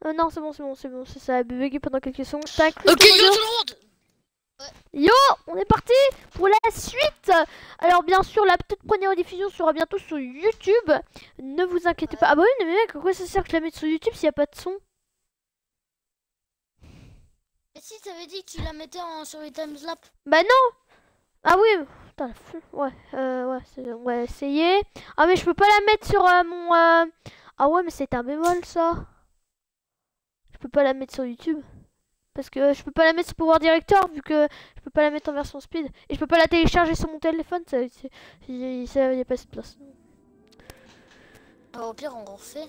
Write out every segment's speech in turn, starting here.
Non, c'est bon, ça a bugué pendant quelques secondes. Tac, Ok, c'est bon, yo tout le monde. Yo, on est parti pour la suite. Alors bien sûr, la toute première diffusion sera bientôt sur YouTube. Ne vous inquiétez pas. Ah bah oui, mais mec, à quoi ça sert que je la mette sur YouTube s'il n'y a pas de son? Et si t'avais dit que tu la mettais sur les timelapse? Bah non. Ah oui. Putain, ouais, on va essayer. Ah mais je peux pas la mettre sur mon... Ah ouais, mais c'est un bémol ça. Je peux pas la mettre sur YouTube. Parce que je peux pas la mettre sur Pouvoir Director vu que je peux pas la mettre en version speed. Et je peux pas la télécharger sur mon téléphone, ça y a pas assez de place. Au pire, on refait.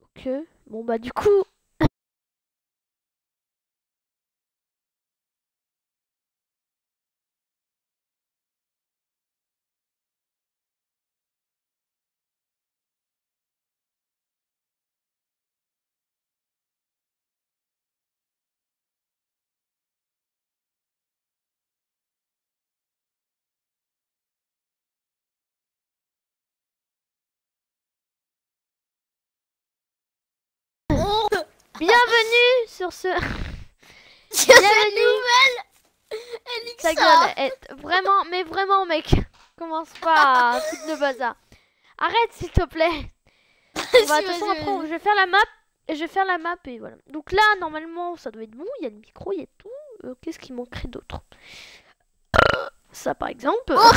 Ok. Bon bah du coup... Bienvenue sur ce... Bienvenue. Ta gueule, vraiment, mais vraiment mec. Commence pas à foutre le bazar. Arrête s'il te plaît. On va, de toute façon, après, je vais faire la map. Et je vais faire la map et voilà. Donc là, normalement, ça doit être bon. Il y a le micro, il y a tout. Qu'est-ce qui manquerait d'autre? Ça, par exemple. Oh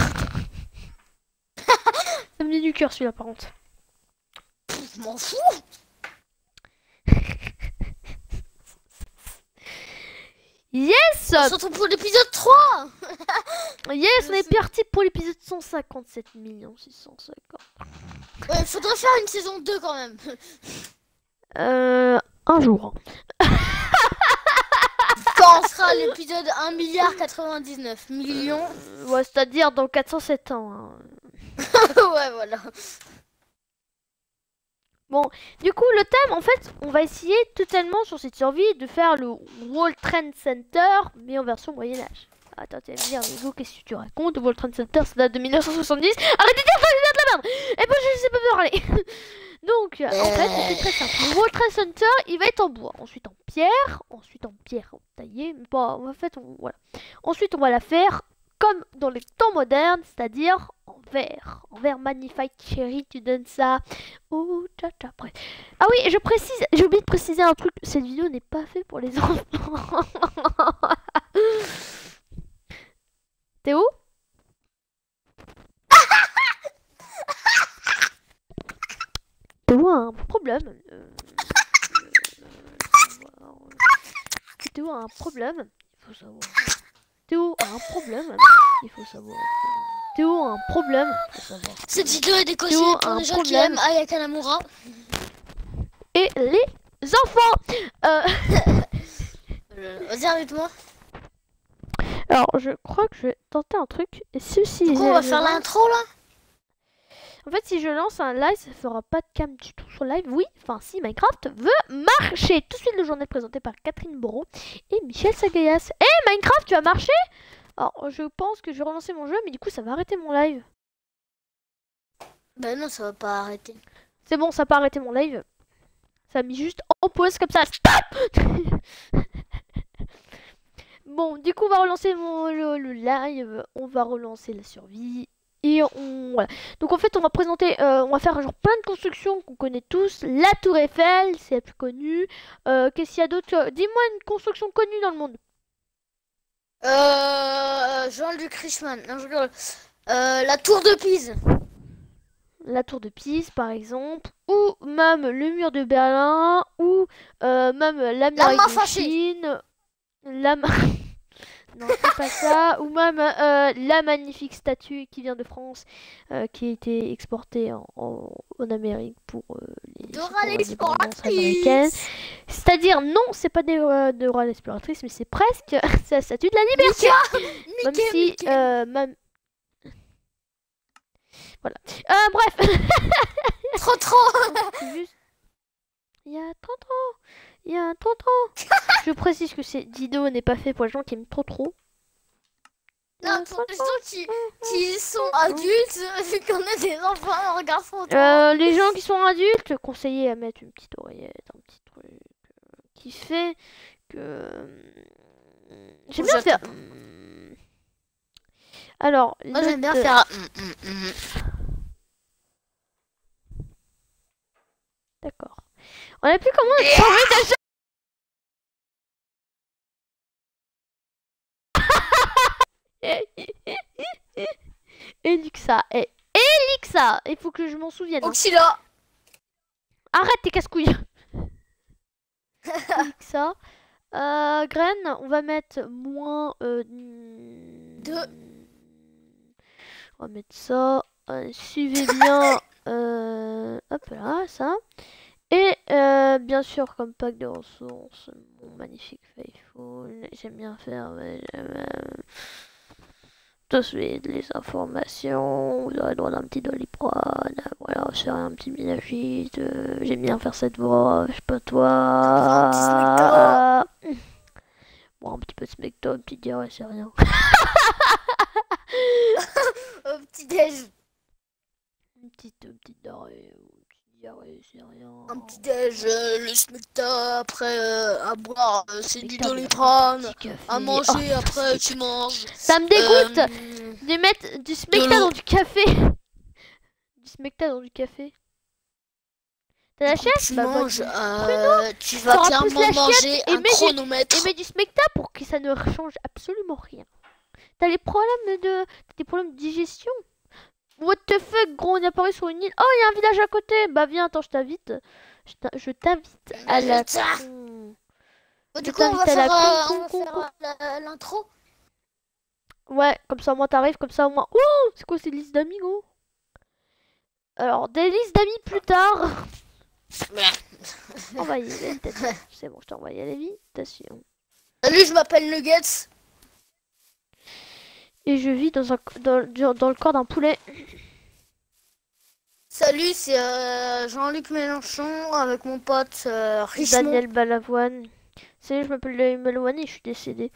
ça me dit du cœur, celui-là, par contre. Je m'en fous. Yes! On se retrouve pour l'épisode 3. Yes, on est parti pour l'épisode 157 650. Ouais, faudrait faire une saison 2 quand même. Un jour. Quand on sera à l'épisode 1,99 milliard. Ouais, c'est-à-dire dans 407 ans. Hein. Ouais, voilà. Bon, du coup, le thème, en fait, on va essayer totalement sur cette survie de faire le World Trade Center, mais en version Moyen-Âge. Attends, tu vas me dire, Hugo, qu'est-ce que tu racontes? Le World Trade Center, ça date de 1970. Arrêtez de dire ça, je viens de la merde! Et puis, je sais pas parler. Donc, en fait, c'est très simple. Le World Trade Center, il va être en bois, ensuite en pierre taillée, mais pas, en fait, voilà. Ensuite, on va la faire comme dans les temps modernes, c'est-à-dire en verre Magnified Cherry, tu donnes ça au tcha après. Ah oui, je précise, j'ai oublié de préciser un truc, cette vidéo n'est pas faite pour les enfants. Théo? Théo a un problème. Théo a un problème, il faut savoir. Théo a un problème, il faut savoir. Théo a un problème, il faut savoir. Cette vidéo est décochée Théo pour a un les gens qui problème. aiment Aya Kanamura. Et les enfants. Vas-y, arrête-moi. Alors, je crois que je vais tenter un truc. Et ceci, Du coup, on va faire l'intro là. En fait, si je lance un live, ça fera pas de cam du tout sur live. Oui, enfin, si Minecraft veut marcher. Tout de suite, le journal présenté par Catherine Moreau et Michel Sagayas. Eh, Minecraft, tu vas marcher? Alors, je pense que je vais relancer mon jeu, mais du coup, ça va arrêter mon live. Bah non, ça va pas arrêter. C'est bon, ça n'a pas arrêté mon live. Ça a mis juste en pause comme ça. Stop. Bon, du coup, on va relancer le live. On va relancer la survie. Et voilà. Donc en fait on va présenter, on va faire genre plein de constructions qu'on connaît tous. La tour Eiffel, c'est la plus connue. Qu'est-ce qu'il y a d'autre? Dis-moi une construction connue dans le monde. Jean-Luc Reichmann. Non, je rigole. La tour de Pise. La tour de Pise par exemple. Ou même le mur de Berlin. Ou même la muraille de Chine. La main... Non, c'est pas ça. Ou même la magnifique statue qui vient de France, qui a été exportée en Amérique pour l'indépendance américaine. C'est-à-dire, non, c'est pas des Dora l'exploratrice, mais c'est presque c'est la statue de la liberté. Même si, même... Voilà. Bref. Trop. Juste... Il y a trop. Je précise que cette vidéo n'est pas fait pour les gens qui aiment trop. Non, pour les gens qui sont adultes, vu qu'on est des enfants, regarde son Les gens qui sont adultes, conseillez à mettre une petite oreillette, un petit truc qui fait que j'aime bien faire. Alors, moi j'aime bien faire. D'accord. On a plus comment changer d'achat. Elixa. Elixa. Il faut que je m'en souvienne. Oxyla. Arrête tes casse-couilles. Elixa. Graines, on va mettre moins 2. On va mettre ça. Suivez bien. Hop là, ça. Et bien sûr, comme pack de ressources, mon magnifique Faithful. J'aime bien faire tout de suite les informations. Vous aurez droit d'un petit doliprane. Voilà, je ferai un petit minagite. J'aime bien faire cette voix. Je sais pas toi. Bon, un petit peu de smecto, un petit diarrhée, c'est rien. Au petit déj. Une petite diarrhée. C'est rien. Un petit déj, le smecta, après à boire, c'est du doliprane. À manger, après tu manges. Ça me dégoûte de mettre du smecta dans du café. Du smecta dans du café. T'as la chaise? Tu manges, tu vas clairement manger un chronomètre. Et mets du smecta pour que ça ne change absolument rien. T'as des problèmes de digestion? What the fuck, gros, on est apparu sur une île. Oh, il y a un village à côté. Bah viens, attends, je t'invite. Je t'invite à la con. Du coup, on va faire l'intro. Ouais, comme ça, moi, t'arrives, comme ça, au moins. Oh, c'est quoi, c'est une liste d'amis, gros? Alors, des listes d'amis plus tard. Envoyer l'invitation. C'est bon, je t'ai envoyé l'invitation. Salut, je m'appelle Nuggets. Et je vis dans le corps d'un poulet. Salut, c'est Jean-Luc Mélenchon avec mon pote Richemont. Daniel Balavoine. Salut, je m'appelle Daniel Balavoine et je suis décédé.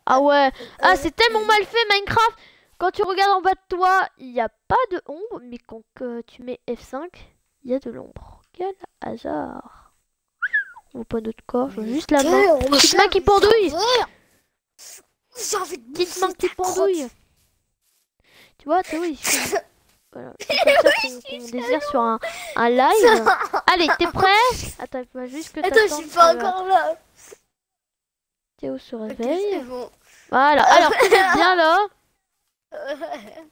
Ah ouais. Ah, c'est tellement mal fait Minecraft. Quand tu regardes en bas de toi, il n'y a pas de ombre. Mais quand tu mets F5, il y a de l'ombre. Quel hasard. On voit pas notre corps, je vois juste la main. Petite main qui pendouille. Petite main qui pendouille. Tu vois, Théo, il fait... Voilà. C'est comme ça qu'on désire sur un live. Allez, t'es prêt? Attends, il faut juste que attends, je suis pas encore là. Théo se réveille. Okay, bon. Voilà, alors tu es bien là.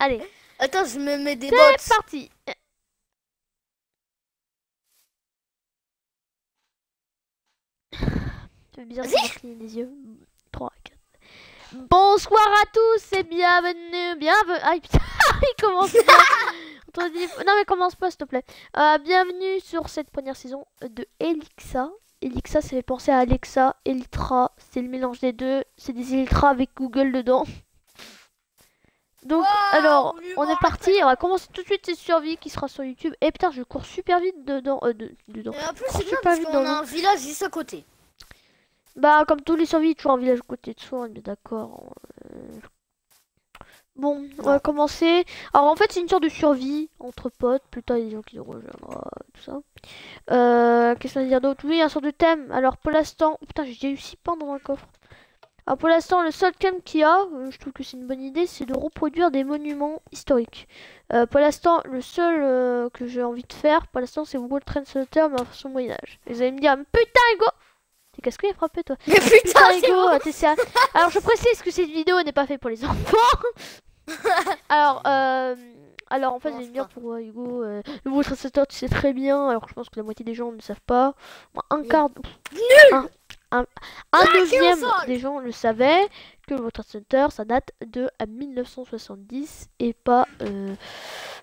Allez. Attends, je me mets des bottes. C'est parti. Tu veux bien cligner les yeux. 3, 4. Bonsoir à tous et bienvenue. Ah putain, il commence pas. Non mais commence pas s'il te plaît. Bienvenue sur cette première saison de Elixa. Elixa, ça fait penser à Alexa, Elytra, c'est le mélange des deux. C'est des Elytra avec Google dedans. Donc, alors, on est parti. On va commencer tout de suite cette survie qui sera sur YouTube. Et putain, je cours super vite dedans. Et en plus, c'est bien parce qu'on a un village juste à côté. Bah, comme tous les survies, toujours un village à côté de soi, on est d'accord. Bon, on va commencer. Alors, en fait, c'est une sorte de survie entre potes. Plus tard, il y a des gens qui nous rejoindront, tout ça. Qu'est-ce qu'on va dire d'autre? Oui, un sort de thème. Alors, pour l'instant... Oh, putain, j'ai déjà eu 6 pains dans un coffre. Alors, pour l'instant, le seul thème qu'il y a, je trouve que c'est une bonne idée, c'est de reproduire des monuments historiques. Pour l'instant, le seul que j'ai envie de faire, pour l'instant, c'est World Trade Center, mais en façon Moyen-Âge. Et vous allez me dire, putain, Hugo! T'es casse-couille à frapper, toi. Mais putain, Hugo, alors, je précise que cette vidéo n'est pas faite pour les enfants. Alors, en fait, je vais me dire pour Hugo, le World Trade Center, tu sais très bien, alors je pense que la moitié des gens ne savent pas. Un quart... Un neuvième des gens le savaient que le World Trade Center ça date de 1970 et pas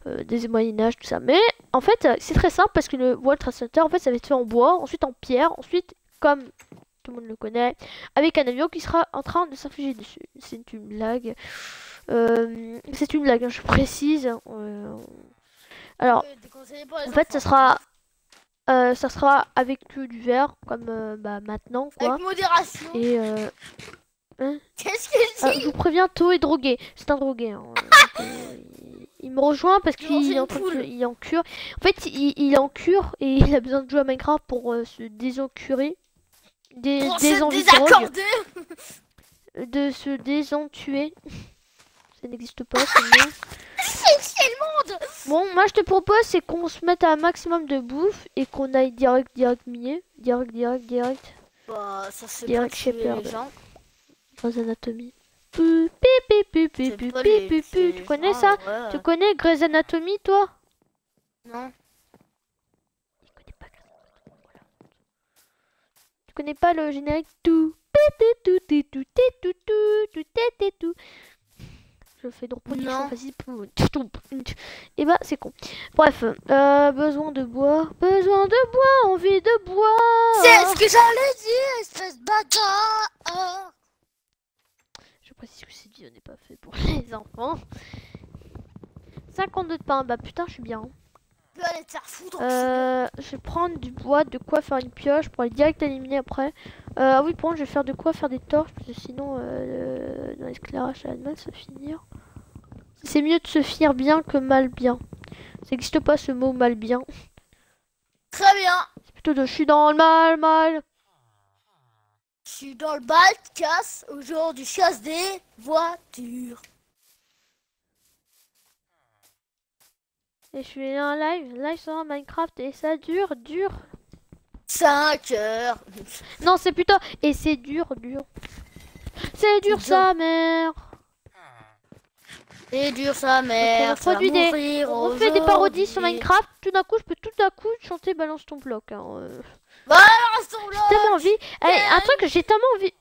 des Moyen-Âge, tout ça. Mais en fait, c'est très simple parce que le World Trade Center en fait ça va être fait en bois, ensuite en pierre, ensuite comme tout le monde le connaît, avec un avion qui sera en train de s'infliger dessus. C'est une blague. C'est une blague, hein, je précise. Alors, en fait, ça sera ça sera avec du verre, comme bah, maintenant, quoi. Avec modération. Et hein, Qu'est-ce que je je dis? vous préviens, Théo est drogué. C'est un drogué. Hein. Il me rejoint parce Je mange qu'il est en une train poule. il est en cure. En fait, il est en cure et il a besoin de jouer à Minecraft pour se désencurer, Pour se désenvie de drogue, désaccorder. de se désentuer. Ça n'existe pas, c'est mieux. C'est le monde. Bon, moi je te propose c'est qu'on se mette à un maximum de bouffe et qu'on aille direct miner. Direct. Bah, ça c'est pas Direct tuer Shepherd. les gens. Grey's Anatomy. Pu, pi, pi, pi, pi, C'est pi, pas pi, pi, pi. tuer Tu les connais gens, ça? ouais. Tu connais Grey's Anatomy, toi? Non. Il connaît pas Grey's Anatomy, voilà. Tu connais pas le générique tout. Je fais de reproduction Non. facile. Et bah c'est con. Bref, besoin de bois, envie de bois. C'est ce que j'allais dire, espèce de bâtard. Je précise que cette vidéo n'est pas faite pour les enfants. 52 de pain, bah putain je suis bien. Tu peux aller te faire foutre. Je vais prendre du bois, de quoi faire une pioche pour aller direct éliminer après. Ah oui, par contre, je vais faire de quoi faire des torches parce que sinon, dans l'éclairage, ça va mal se finir. C'est mieux de se finir bien que mal bien. Ça n'existe pas ce mot mal bien. Très bien. C'est plutôt de je suis dans le mal. Je suis dans le bal de casse au jour du chasse des voitures. Et je suis en live sur Minecraft et ça dure. 5 heures. Non, c'est plutôt et c'est dur. C'est dur C'est sa mère. C'est dur sa mère. On refait des parodies sur aujourd'hui. Minecraft. Tout d'un coup, je peux chanter Balance ton bloc. Hein. Balance ton bloc. J'ai tellement envie. Allez, un truc que j'ai tellement envie.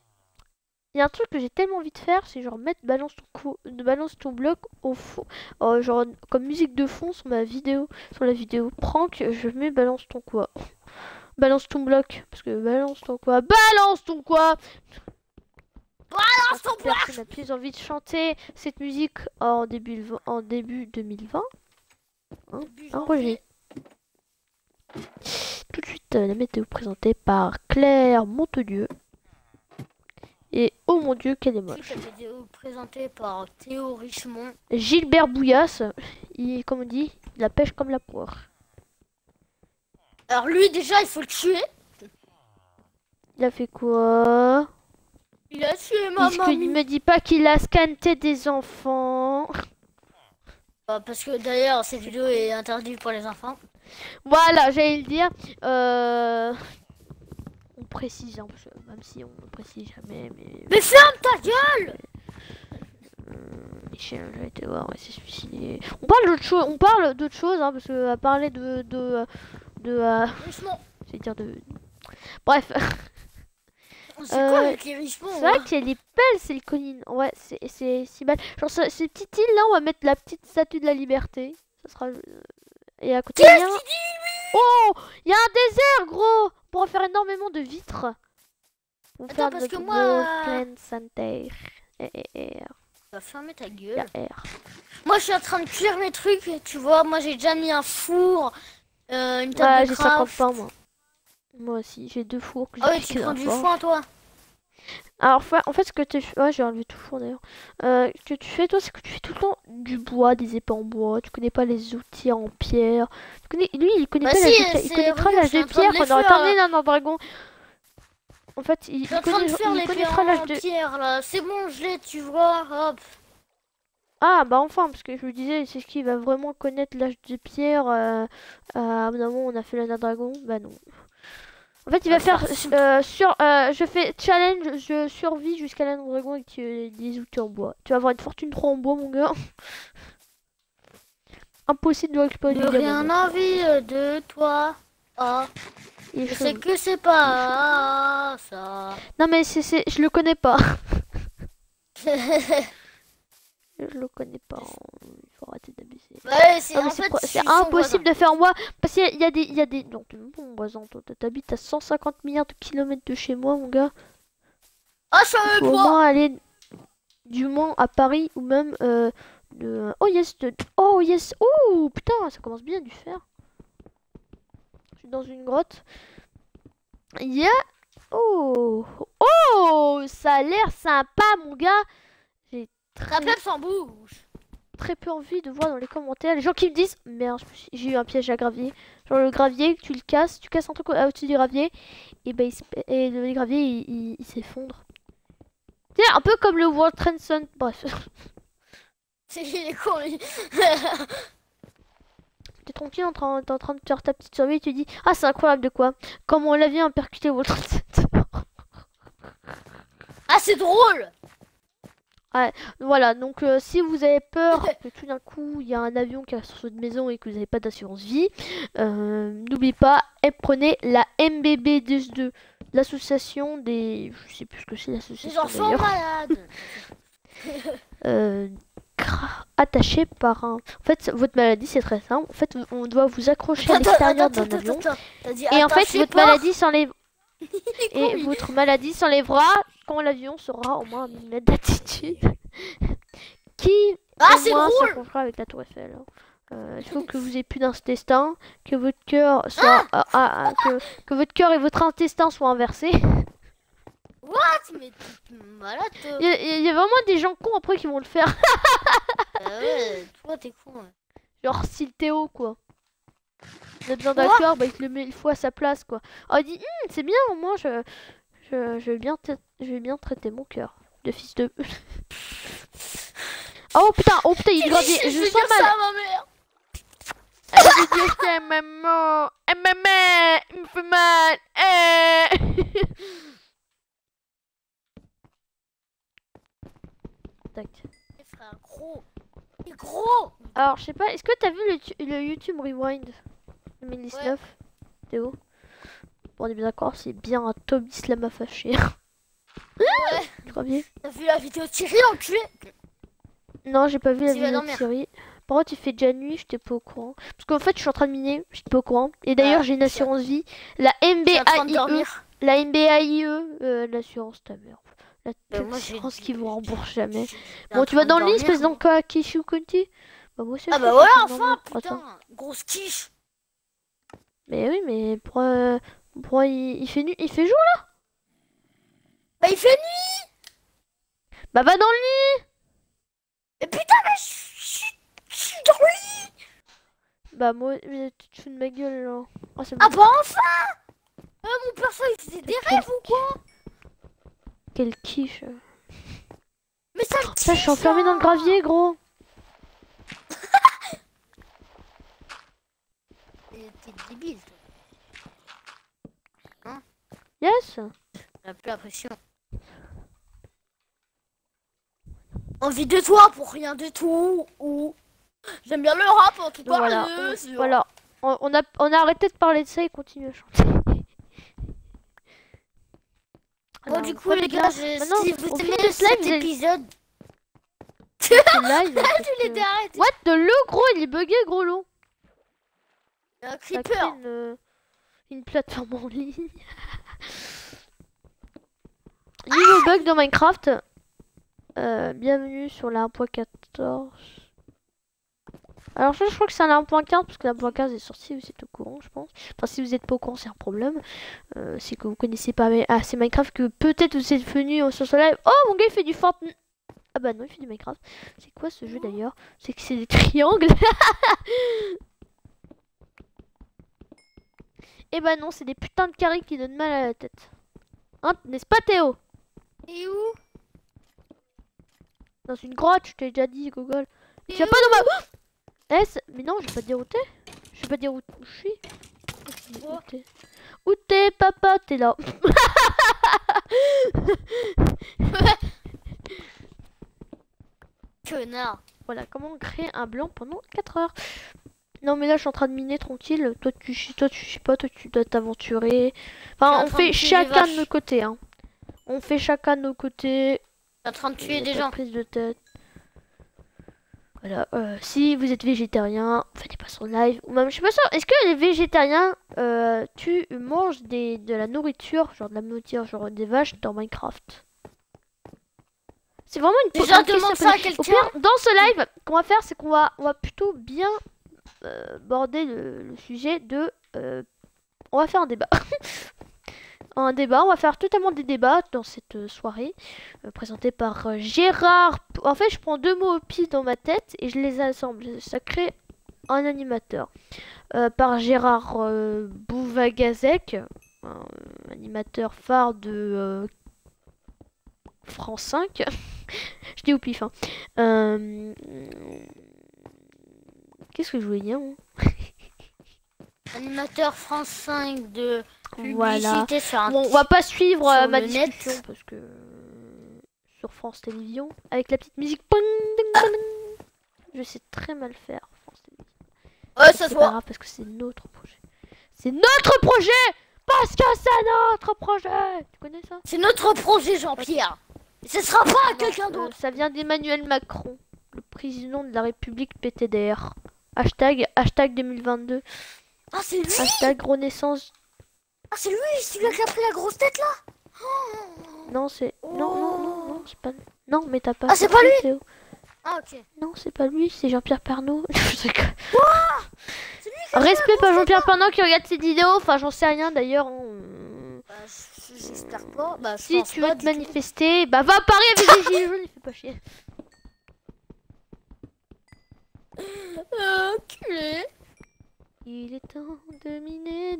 Il y a un truc que j'ai tellement envie de faire, c'est genre mettre balance ton bloc au fond, genre comme musique de fond sur la vidéo prank, je mets balance ton quoi, balance ton bloc, parce que balance ton quoi, Balance ton bloc. personne n'a plus envie de chanter cette musique en début 2020. Hein, Roger. Tout de suite, la météo présentée par Claire Montelieu. Et oh mon dieu, qu'elle est moche. Cette vidéo présentée par Théo Richemont. Gilbert Bouillasse, comme on dit, il la pêche comme la poire. Alors lui déjà il faut le tuer. Il a fait quoi? Il a tué ma Il mamie. me dit pas qu'il a scanné des enfants. Parce que d'ailleurs cette vidéo est interdite pour les enfants. Voilà, j'allais le dire. On précise, hein, parce que même si on ne précise jamais. Mais ferme ta gueule. Michel, j'ai été voir, ouais, c'est suicidé. On parle d'autre chose, hein, parce que à parler Richemont. je vais dire de. Bref. C'est quoi avec les Richemont? C'est vrai qu'elle est belle, c'est les collines. Ouais, c'est si belle. Genre, ces petites îles là, on va mettre la petite statue de la liberté. Ça sera. Et à côté, il y a Oh, il y a un désert, gros. On pourra faire énormément de vitres. Pour Attends, faire parce que notre moi... World Trade Center. Va fermer ta gueule. R. Moi, je suis en train de cuire mes trucs, tu vois. Moi, j'ai déjà mis un four, une Ouais, table de j'ai 50 craft. pains, moi. Moi aussi, j'ai 2 fours que j'ai Ah oui, piqués tu prends dans du le four. foin, toi. Alors, en fait, ce que tu fais... Ouais, j'ai enlevé tout le four, d'ailleurs. Ce que tu fais, toi, c'est que tu fais tout le temps du bois, des épées en bois. Tu connais pas les outils en pierre. Lui, il connaît Bah pas si, l'âge de pierre. Il c'est- connaîtra regarde, l'âge je suis de en train de pierre les quand on aurait faire, terminé d'un dragon. En fait, Je suis en train de faire les connaîtra pierres l'âge en de... pierre, là. C'est bon, je l'ai, tu vois. Hop. Ah, bah enfin, parce que je vous disais, c'est ce qui va vraiment connaître l'âge de pierre. À un moment, on a fait le dragon. Bah non. En fait, il va faire je fais challenge, je survis jusqu'à la dragon avec des outils en bois. Tu vas avoir une fortune 3 en bois, mon gars. Impossible de récupérer De du rien diamant. envie de toi. Ah, Il est je sais chelou. que c'est pas ça. Non, mais je le connais pas. Je le connais pas. Il faut arrêter d'abuser. Ouais, c'est Non, mais en fait, je c'est suis son impossible de faire en bois. Parce qu'il y a des. Non, t'es bon voisin. Toi, t'habites à 150 milliards de kilomètres de chez moi, mon gars. Ah, je suis Il avec faut au toi. moins aller du Mans à Paris ou même Oh yes, oh yes, oh putain, ça commence bien du fer. dans une grotte. Il y a... Oh, oh, ça a l'air sympa, mon gars. J'ai La plate s'en bouge. très peu envie de voir dans les commentaires les gens qui me disent merde, j'ai eu un piège à gravier. Genre le gravier, tu le casses, tu casses un truc au-dessus du gravier, et ben et le gravier il s'effondre. C'est un peu comme le World Trade Center. Bref. C'est con. T'es tranquille, t'es en train de faire ta petite survie et tu dis ah c'est incroyable de quoi. Comment on l'a vu percuter le World Trade Center. Ah c'est drôle. Voilà, donc si vous avez peur que tout d'un coup il y a un avion qui arrive sur votre maison et que vous n'avez pas d'assurance vie, n'oubliez pas, prenez la MBB2, l'association des... Je sais plus ce que c'est l'association. Les enfants malades. Attaché par un... En fait, votre maladie c'est très simple. En fait, on doit vous accrocher à l'extérieur d'un avion. Et en fait, votre maladie s'enlève. Et votre maladie s'enlèvera quand l'avion sera au moins à 1000 mètres d'altitude. Qui au moins s'approchera avec la tour Eiffel. Il faut que vous ayez plus d'intestin, que votre cœur soit que votre cœur et votre intestin soient inversés. What? Mais t'es malade. Il y a vraiment des gens cons après qui vont le faire. Ouais, toi t'es con. Ouais. Genre style Théo quoi. Il a besoin d'un cœur, bah il te le met une fois à sa place quoi. Oh, il dit c'est bien, moi je vais bien traiter mon cœur de fils de... oh putain, il est gravier, je sens mal. Ça à ma mère. Je vais dire ça à maman. Maman, il me fait mal. Tac. Frère, gros. Il est gros. Alors je sais pas, est-ce que t'as vu le YouTube Rewind 2019 ouais. Théo? Bon, on est bien d'accord, c'est bien un Tom Islam à fâcher. Ouais. Gravier. T'as vu la vidéo de Thierry enculé? Non, j'ai pas vu la vidéo de Thierry. Par contre, il fait déjà nuit, j'étais pas au courant. Parce qu'en fait, je suis en train de miner, j'étais pas au courant. Et d'ailleurs, j'ai une assurance vie. La MBAIE. La MBAIE, l'assurance ta merde. L'assurance qui vous rembourse jamais. Bon, tu vas dans le lit, espèce d'encore Kishu Kunti. Bah, moi aussi. Ah bah voilà, enfin, putain. Grosse quiche. Mais oui, mais pourquoi il fait nuit, il fait jour là? Bah il fait nuit. Bah va dans le lit. Mais putain, mais je suis dans le lit. Bah moi, tu te fous de ma gueule là. Oh, ah bah enfin. Mon perso il faisait des rêves ou quoi? Quelle quiche. Mais ça le je suis enfermé dans le gravier gros. T'es débile toi. Hein? Yes. J'ai plus la pression. Envie de toi pour rien du tout. Ou j'aime bien le rap en tout cas. Voilà. On a arrêté de parler de ça et continue à chanter. Bon du coup les gars, si vous aimez cet épisode. Tu l'as arrêté. What de le gros, il est bugué gros long. Un creeper. Une plateforme en ligne. Niveau bug dans Minecraft. Bienvenue sur la 1.14. Alors je crois que c'est la 1.15 parce que la 1.15 est sortie, vous êtes au courant je pense. Enfin si vous êtes pas au courant c'est un problème. C'est que vous connaissez pas assez Minecraft, que peut-être vous êtes venu sur ce live. Oh mon gars il fait du Fortnite. Ah bah non il fait du Minecraft. C'est quoi ce jeu d'ailleurs? C'est que c'est des triangles. Et bah non c'est des putains de carrés qui donnent mal à la tête. Hein, n'est-ce pas Théo? Et où? Dans une grotte, je t'ai déjà dit, Gogol. Tu vas pas dans ma... Mais non, je vais pas te dire où t'es. Je vais pas dire où je suis. Où t'es, papa? T'es là. Connard. Voilà, comment créer un blanc pendant 4 heures. Non mais là je suis en train de miner tranquille. Toi tu sais pas, toi tu dois t'aventurer. Enfin on fait chacun de nos côtés hein. On fait chacun de nos côtés. T'es en train de tuer des gens. Prise de tête. Voilà, si vous êtes végétarien, faites pas sur live. Ou même je suis pas sûre, est-ce que les végétariens tu manges de la nourriture, genre de la nourriture, genre des vaches dans Minecraft? C'est vraiment une question. Demande ça à quelqu'un. Dans ce live, qu'on va faire, c'est qu'on va plutôt bien border le sujet de on va faire un débat. Un débat, on va faire totalement des débats dans cette soirée. Présentée par Gérard. En fait, je prends 2 mots au pif dans ma tête et je les assemble. Ça crée un animateur. Par Gérard Bouvagazek, animateur phare de France 5. Je dis au pif. Hein. Qu'est-ce que je voulais dire? Animateur France 5 de publicité Voilà. sur un... Bon, on va pas suivre sur ma le discussion net. parce que sur France Télévisions avec la petite musique. Je sais très mal faire France Télévisions. Ouais, ça se C'est pas voit. grave parce que c'est notre projet. C'est notre projet parce que c'est notre projet. Tu connais ça? C'est notre projet, Jean-Pierre. Et ce sera pas à quelqu'un d'autre. Ça vient d'Emmanuel Macron, le président de la République PTDR. Hashtag 2022. Ah, c'est lui. Hashtag Renaissance. Ah, c'est lui, celui qui a pris la grosse tête là. Non, c'est. Non, c'est pas. Non, mais t'as pas. Ah, c'est pas lui. Théo. Ah, ok. Non, c'est pas lui, c'est Jean-Pierre Pernaut. C'est lui qui a Respect par Jean-Pierre Pernaut qui regarde ses vidéos. Enfin, j'en sais rien d'ailleurs. Hein. Bah, j'espère pas. Bah, je Si pense tu pas veux te du tout. manifester, bah va à Paris avec des gilets jaunes, il fait pas chier. Culé. Il est temps de miner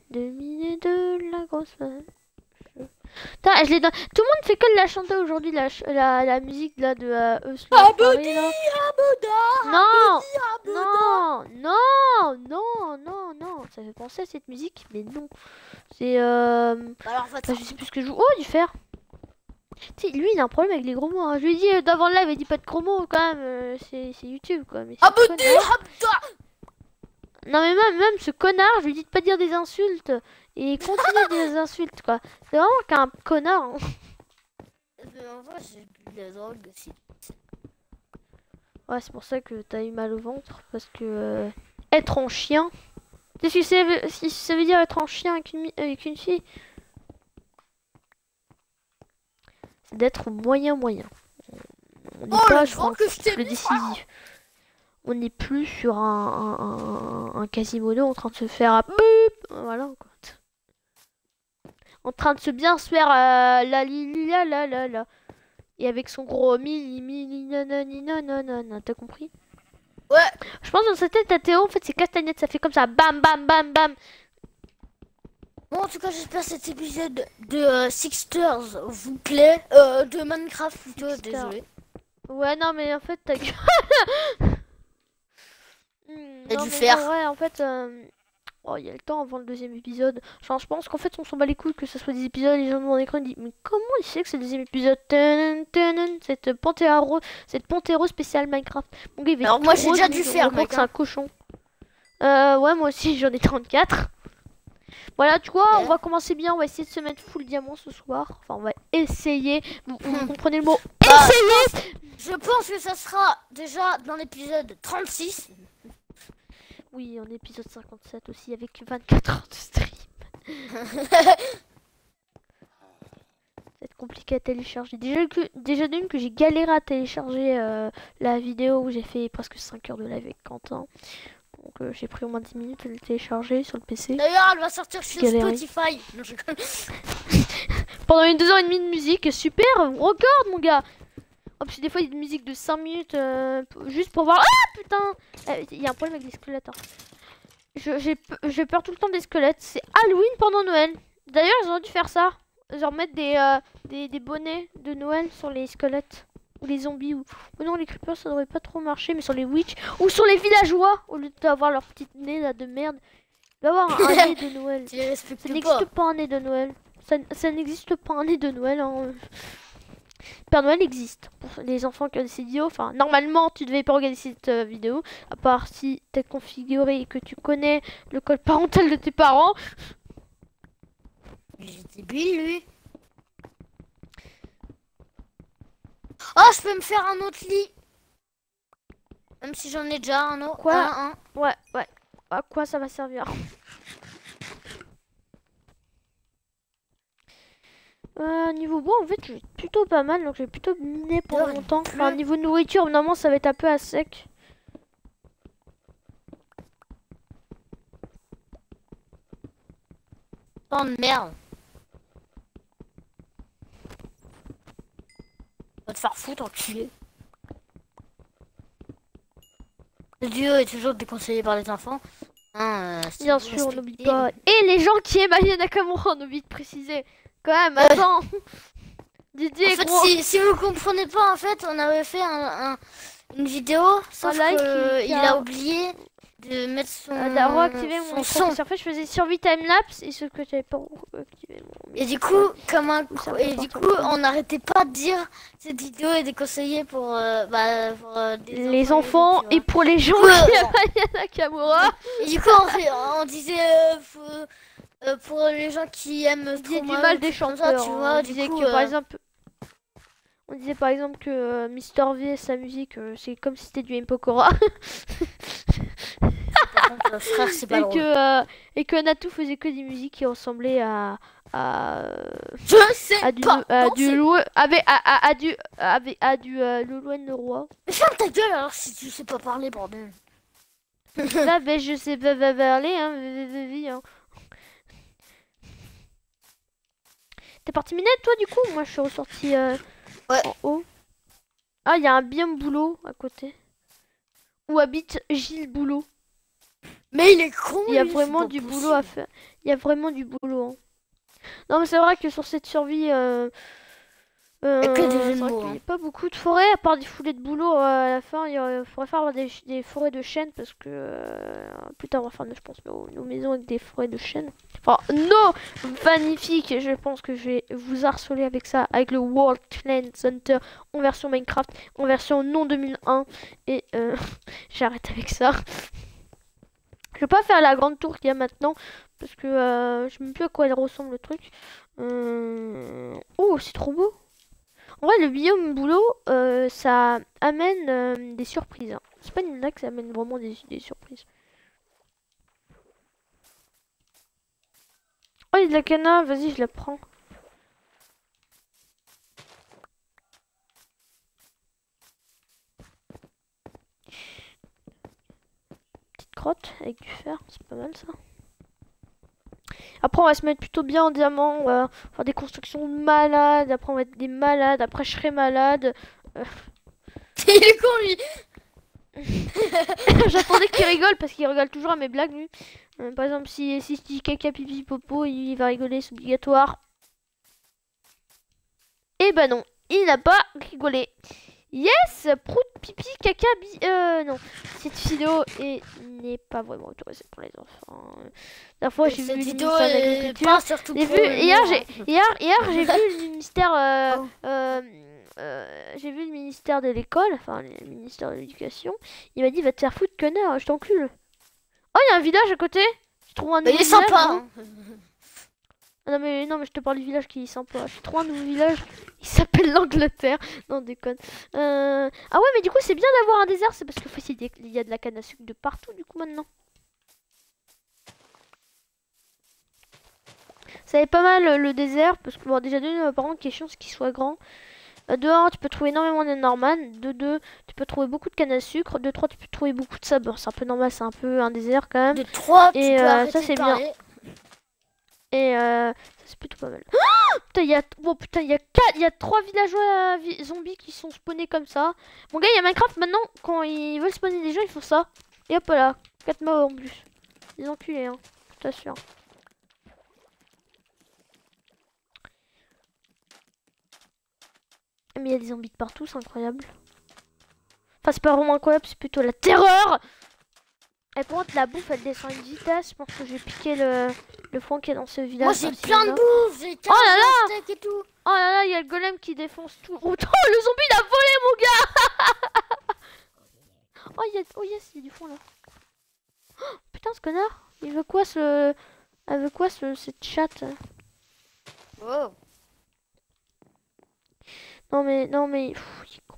de la grosse vache. Putain, je l'ai dans... Tout le monde fait que de la chanter aujourd'hui, la musique là de Aboudi, là. Abouda. Non, Abouda. non, ça fait penser à cette musique, mais non. C'est Alors, en fait, je sais plus ce que je joue. Oh, du fer. Tu sais, lui il a un problème avec les gros mots. Hein. Je lui ai dit d'avant le live, il dit pas de gros mots quand même. C'est YouTube quoi. Mais c'est Aboudi, connard. Abouda. Non mais même ce connard, je lui dis de pas dire des insultes et il continue de dire des insultes quoi. C'est vraiment qu'un connard. Hein. Mais en vrai, j'ai bu de la drogue aussi. Ouais, c'est pour ça que t'as eu mal au ventre parce que être en chien. Tu sais ce que ça veut dire être en chien avec une fille? C'est d'être moyen. On n'est pas sur un couple décisif. On n'est plus sur un Quasimodo en train de se faire à... Voilà quoi. En train de bien se faire la. Et avec son gros mini nanana, t'as compris? Ouais. Je pense dans sa tête à Théo, en fait c'est castagnette, ça fait comme ça, bam. Bon, en tout cas, j'espère que cet épisode de Sixters vous plaît. De Minecraft plutôt, Sixters. désolé. Ouais, non mais en fait t'as... T'as dû faire. Ouais, en fait... Oh, il y a le temps avant le 2e épisode. Genre, je pense qu'en fait, on s'en bat les couilles que ce soit des épisodes. Les gens devant l'écran disent mais comment il sait que c'est le 2e épisode? Cette Panthéro spéciale Minecraft. Mon gars, il va Alors, être moi, trop j'ai déjà drôle, dû je faire, crois mec. que c'est un cochon. Ouais, moi aussi, j'en ai 34. Voilà, tu vois, on va commencer bien. On va essayer de se mettre full diamant ce soir. Enfin, on va essayer. Vous comprenez le mot essayer? Je pense que ça sera déjà dans l'épisode 36. Oui, en épisode 57 aussi, avec 24 heures de stream. C'est compliqué à télécharger. Déjà d'une que j'ai galéré à télécharger la vidéo où j'ai fait presque 5 heures de live avec Quentin. Donc j'ai pris au moins 10 minutes à le télécharger sur le PC. D'ailleurs, elle va sortir sur Galéré. Spotify. Non, je connais. Pendant une 2h30 de musique, super, record mon gars. Oh, puis des fois il y a des musiques de 5 minutes juste pour voir. Ah putain, il y a un problème avec les squelettes. Hein. J'ai peur tout le temps des squelettes. C'est Halloween pendant Noël. D'ailleurs, ils ont dû faire ça. Genre mettre des bonnets de Noël sur les squelettes. Ou les zombies. Ou non, les creepers ça devrait pas trop marcher. Mais sur les witch. Ou sur les villageois. Au lieu d'avoir leur petite nez là de merde. Il va avoir un nez de Noël. Tu les respectes Ça pas. n'existe pas un nez de Noël. Ça n'existe pas un nez de Noël. Hein. Père Noël existe pour les enfants qui ont ces vidéos. Enfin, normalement, tu devais pas regarder cette vidéo. À part si t'es configuré et que tu connais le code parental de tes parents. Il est débile, lui. Oh, je peux me faire un autre lit. Même si j'en ai déjà un autre. Quoi? Ouais. À quoi ça va servir? Niveau bois, en fait, j'ai plutôt pas mal. Donc, j'ai plutôt miné pendant longtemps. Enfin, niveau nourriture, normalement, ça va être un peu à sec. Enfant de merde. Va te faire foutre, enculé. Le duo est toujours déconseillé par les enfants. Hein, Bien sûr, on n'oublie pas. Et les gens qui aiment Aya Nakamura, on oublie de préciser. Quand même, attends. Didier, en fait, gros. si vous comprenez pas, en fait, on avait fait une vidéo, sauf qu'il a oublié de mettre son, activer son mon son. En fait, je faisais survie timelapse et ce que j'avais pas activé mon. Et du coup, on n'arrêtait pas de dire cette vidéo est déconseillée pour, les enfants et pour les gens qui aiment Aya Nakamura. Et du coup, on disait pour les gens qui aiment du mal des chanteurs. Tu vois, on disait que par exemple. On disait par exemple que Mister V, sa musique, c'est comme si c'était du M. Pokora. Frère, c'est pas et que Natou faisait que des musiques qui ressemblaient à je sais à du Loulouen le roi. Ferme ta gueule alors si tu sais pas parler, bordel. Là, ben je sais pas parler, hein. T'es parti minette toi du coup? Moi je suis ressorti ouais. En haut. Ah, il y a un bien boulot à côté. Où habite Gilles Boulot. Mais il est con. Il y a vraiment du boulot à faire. Il y a vraiment du boulot. Hein. Non mais c'est vrai que sur cette survie, il n'y a pas beaucoup de forêts à part des foulées de boulot. À la fin, il faudrait faire des forêts de chênes parce que plus tard on va faire, je pense, nos maisons avec des forêts de chênes. Enfin, magnifique. Je pense que je vais vous harceler avec ça, avec le World Trade Center en version Minecraft, en version non 2001 et j'arrête avec ça. Je vais pas faire la grande tour qu'il y a maintenant parce que je sais même plus à quoi elle ressemble le truc. Oh, c'est trop beau. En vrai, le biome boulot, ça amène des surprises. Hein. C'est pas une blague, ça amène vraiment des surprises. Oh, il y a de la cana, vas-y, je la prends. Petite grotte avec du fer, c'est pas mal ça. Après, on va se mettre plutôt bien en diamant. On va faire des constructions malades. Après, on va être des malades. Après, je serai malade. Il est con, lui. J'attendais qu'il rigole parce qu'il rigole toujours à mes blagues, lui. Par exemple, si je dis caca, pipi, popo, il va rigoler, c'est obligatoire. Et bah non, il n'a pas rigolé. Yes, prout, pipi, caca, non. Cette vidéo n'est pas vraiment autorisée pour les enfants. La fois j'ai vu le ministère de l'Agriculture. Hier j'ai vu le ministère j'ai vu le ministère de l'école, enfin le ministère de l'éducation. Il m'a dit va te faire foutre connard, je t'encule. Oh, il y a un village à côté. Je trouve un nouveau village. Il est sympa. Hein. Non mais je te parle du village qui est sympa. Je trouve un nouveau village. Il s'appelle l'Angleterre. Non, déconne. Ah ouais, mais du coup c'est bien d'avoir un désert. C'est parce qu'il y a de la canne à sucre de partout du coup maintenant. Ça est pas mal le désert parce que bon, déjà par contre question c'est qu'il soit grand. De 1, tu peux trouver énormément de Norman. De 2, tu peux trouver beaucoup de canne à sucre. De 3, tu peux trouver beaucoup de sable. C'est un peu normal, c'est un peu un désert quand même. De 3, et ça c'est bien. Et ça c'est plutôt pas mal. Oh putain, il y a 3 villageois zombies qui sont spawnés comme ça. Mon gars, il y a Minecraft maintenant, quand ils veulent spawner des gens, ils font ça. Et hop là, 4 morts en plus. Des enculés, hein, je t'assure. Mais il y a des zombies de partout, c'est incroyable. Enfin, c'est pas vraiment incroyable, c'est plutôt la terreur. Et pour contre, la bouffe, elle descend à une vitesse. Je pense que j'ai piqué le foin qui est dans ce village. Moi, j'ai plein de bouffe, j'ai 15 steaks et tout. Oh là là, il y a le golem qui défonce tout. Oh, le zombie, il a volé, mon gars. Oh, yes, il y a du fond, là. Oh, putain, ce connard. Il veut quoi, cette chatte? Oh. Non, mais... Pff, il est con.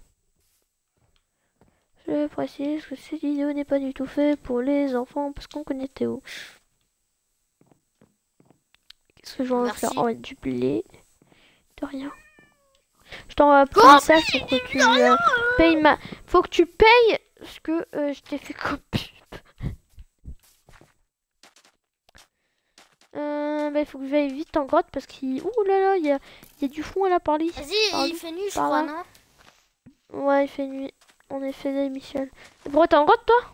Je précise que cette vidéo n'est pas du tout faite pour les enfants, parce qu'on connaît Théo. Qu'est-ce que je vais faire? Oh, du blé. De rien. Je t'envoie un petit message pour que tu payes ma... Faut que tu payes ce que je t'ai fait comme pub. mais il faut que j'aille vite en grotte parce qu'il... Ouh là là, il y a du fond là par là. Vas-y, il fait nuit, je crois, non? Ouais, il fait nuit. En effet, Michel. Pourquoi t'es en grotte, toi?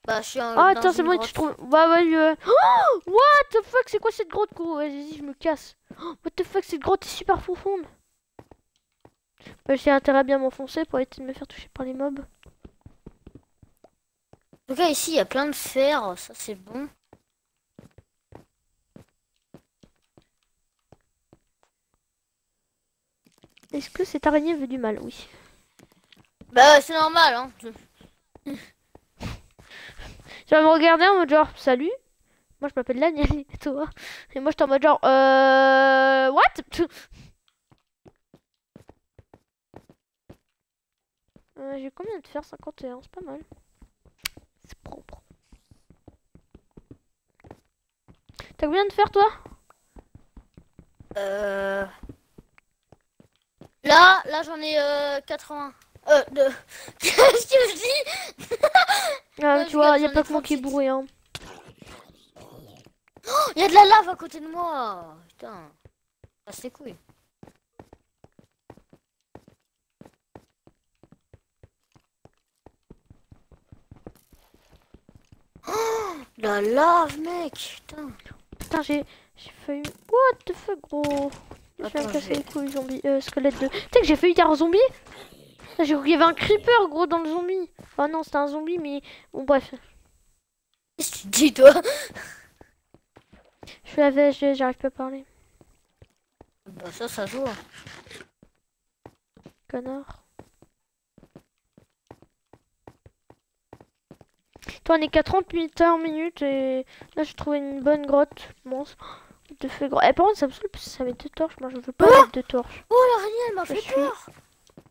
Bah, je suis en... Ah, attends, c'est bon, tu trouves... Bah, ouais, Oh, what the fuck, c'est quoi cette grotte, gros? Vas-y, je me casse. Oh, what the fuck, cette grotte est super profonde. Bah, j'ai intérêt à bien m'enfoncer pour éviter de me faire toucher par les mobs. En tout cas, ici, il y a plein de fer, ça c'est bon. Est-ce que cette araignée veut du mal? Oui. Bah, c'est normal, hein. Tu vas me regarder en mode genre, salut. Moi, je m'appelle Daniel, et toi? Et moi, je suis en mode genre, what? J'ai combien de fer? 51, c'est pas mal. C'est propre. T'as combien de fer, toi? Là j'en ai 80. Qu'est-ce que je dis? Ah, tu vois, y a pas que moi qui est bourré, hein. Oh, y a de la lave à côté de moi. Putain. Ah, c'est couilles. Oh, la lave, mec. Putain. Putain, j'ai failli... What the fuck, gros? Je vais me casser les couilles, zombie. Squelette de... Tu sais que j'ai failli dire un zombie? J'ai cru qu'il y avait un creeper, gros, dans le zombie. Enfin, non, c'était un zombie, mais... Bon, bref. Qu'est-ce que tu dis, toi? Je suis la VSG, j'arrive pas à parler. Bah, ça joue. Connard. Toi, on est qu'à 38 minutes et là, j'ai trouvé une bonne grotte. Bon, te fait gros. Eh, par contre, ça me saoule parce que ça met 2 torches. Moi, je veux pas mettre 2 torches. Oh, l'araignée, elle m'a fait peur.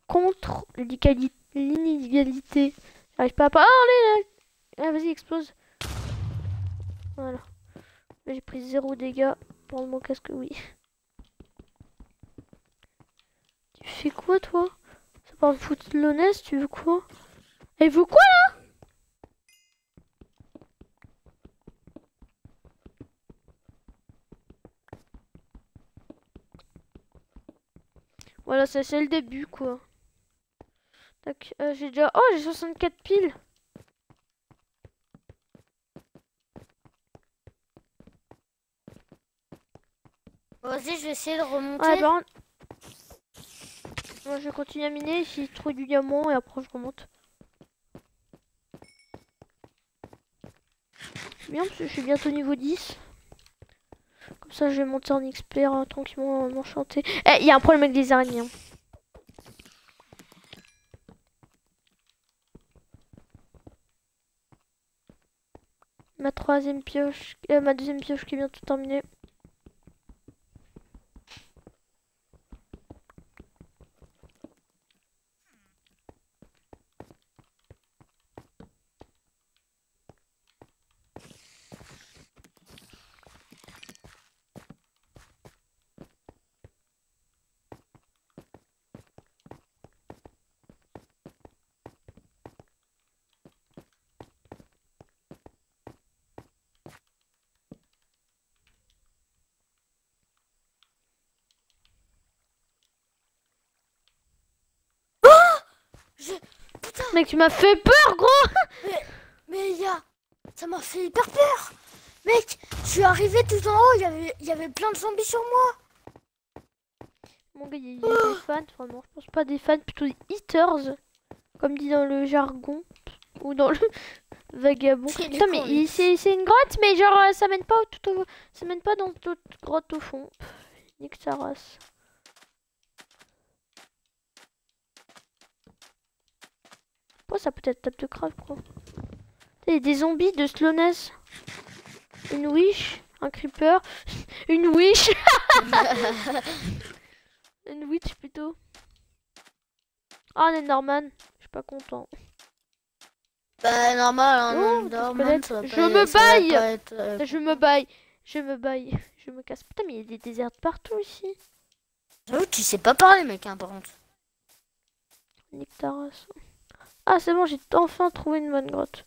Contre l'inégalité. J'arrive pas à parler là. Ah, vas-y, explose. Voilà. J'ai pris 0 dégâts pour mon casque, oui. Tu fais quoi, toi? Ça parle de footloness, tu veux quoi? Elle veut quoi là? Voilà, c'est le début quoi. Tac, j'ai déjà... Oh, j'ai 64 piles. Vas-y, je vais essayer de remonter. Ouais, par contre... Moi, je vais continuer à miner, si je trouve du diamant et après je remonte. C'est bien parce que je suis bientôt niveau 10. Comme ça, je vais monter en XP tranquillement, m'enchanter. Eh, il y a un problème avec les araignées. Hein. Ma deuxième pioche qui est bientôt terminée. Putain. Mec, tu m'as fait peur, gros. Mais ça m'a fait hyper peur. Mec, je suis arrivé tout en haut, il y avait plein de zombies sur moi. Mon gars, il y a des fans, vraiment, je pense pas des fans, plutôt des eaters, comme dit dans le jargon, ou dans le vagabond. Putain, mais c'est une grotte, mais genre, ça mène pas ça mène pas dans d'autres grottes au fond. Nique sa race. Oh, ça peut être table de craft, quoi. Il y a des zombies de slowness. Une wish, un creeper, une wish. Une witch plutôt. Ah, un Enderman. Je suis pas content. Bah, normal, hein, Oh, Enderman, je me baille. Je me baille. Je me baille. Je me casse. Putain, mais il y a des déserts partout ici. J'avoue, tu sais pas parler, mec, hein, par contre. Nique ta race. Ah, c'est bon, j'ai enfin trouvé une bonne grotte.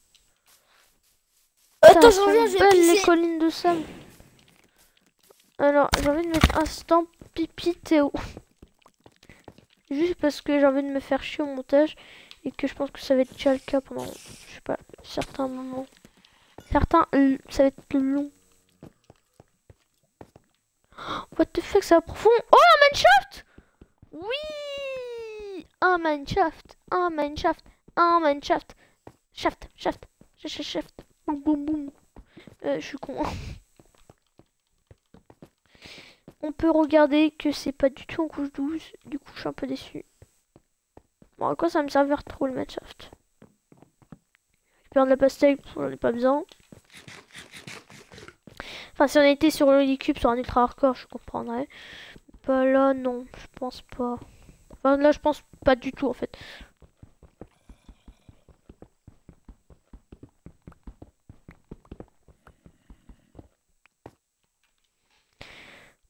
Attends, j'en viens, j'ai belles pissé. les collines de sable. Alors, j'ai envie de mettre instant pipi Théo. Juste parce que j'ai envie de me faire chier au montage. Et que je pense que ça va être déjà le cas pendant, je sais pas, certains moments. Certains, ça va être long. What the fuck, ça va profond. Oh, un mineshaft! Oui! Un mineshaft, un mineshaft, un mineshaft. Shaft, shaft, shaft, shaft. Boum, boum, boum. Je suis con. On peut regarder que c'est pas du tout en couche 12. Du coup, je suis un peu déçu. Bon, à quoi ça va me servir trop le mineshaft? Je perds de la pastèque, j'en ai pas besoin. Enfin, si on était sur le cube sur un ultra hardcore, je comprendrais. Pas là, non, je pense pas. Enfin, là, je pense pas du tout en fait.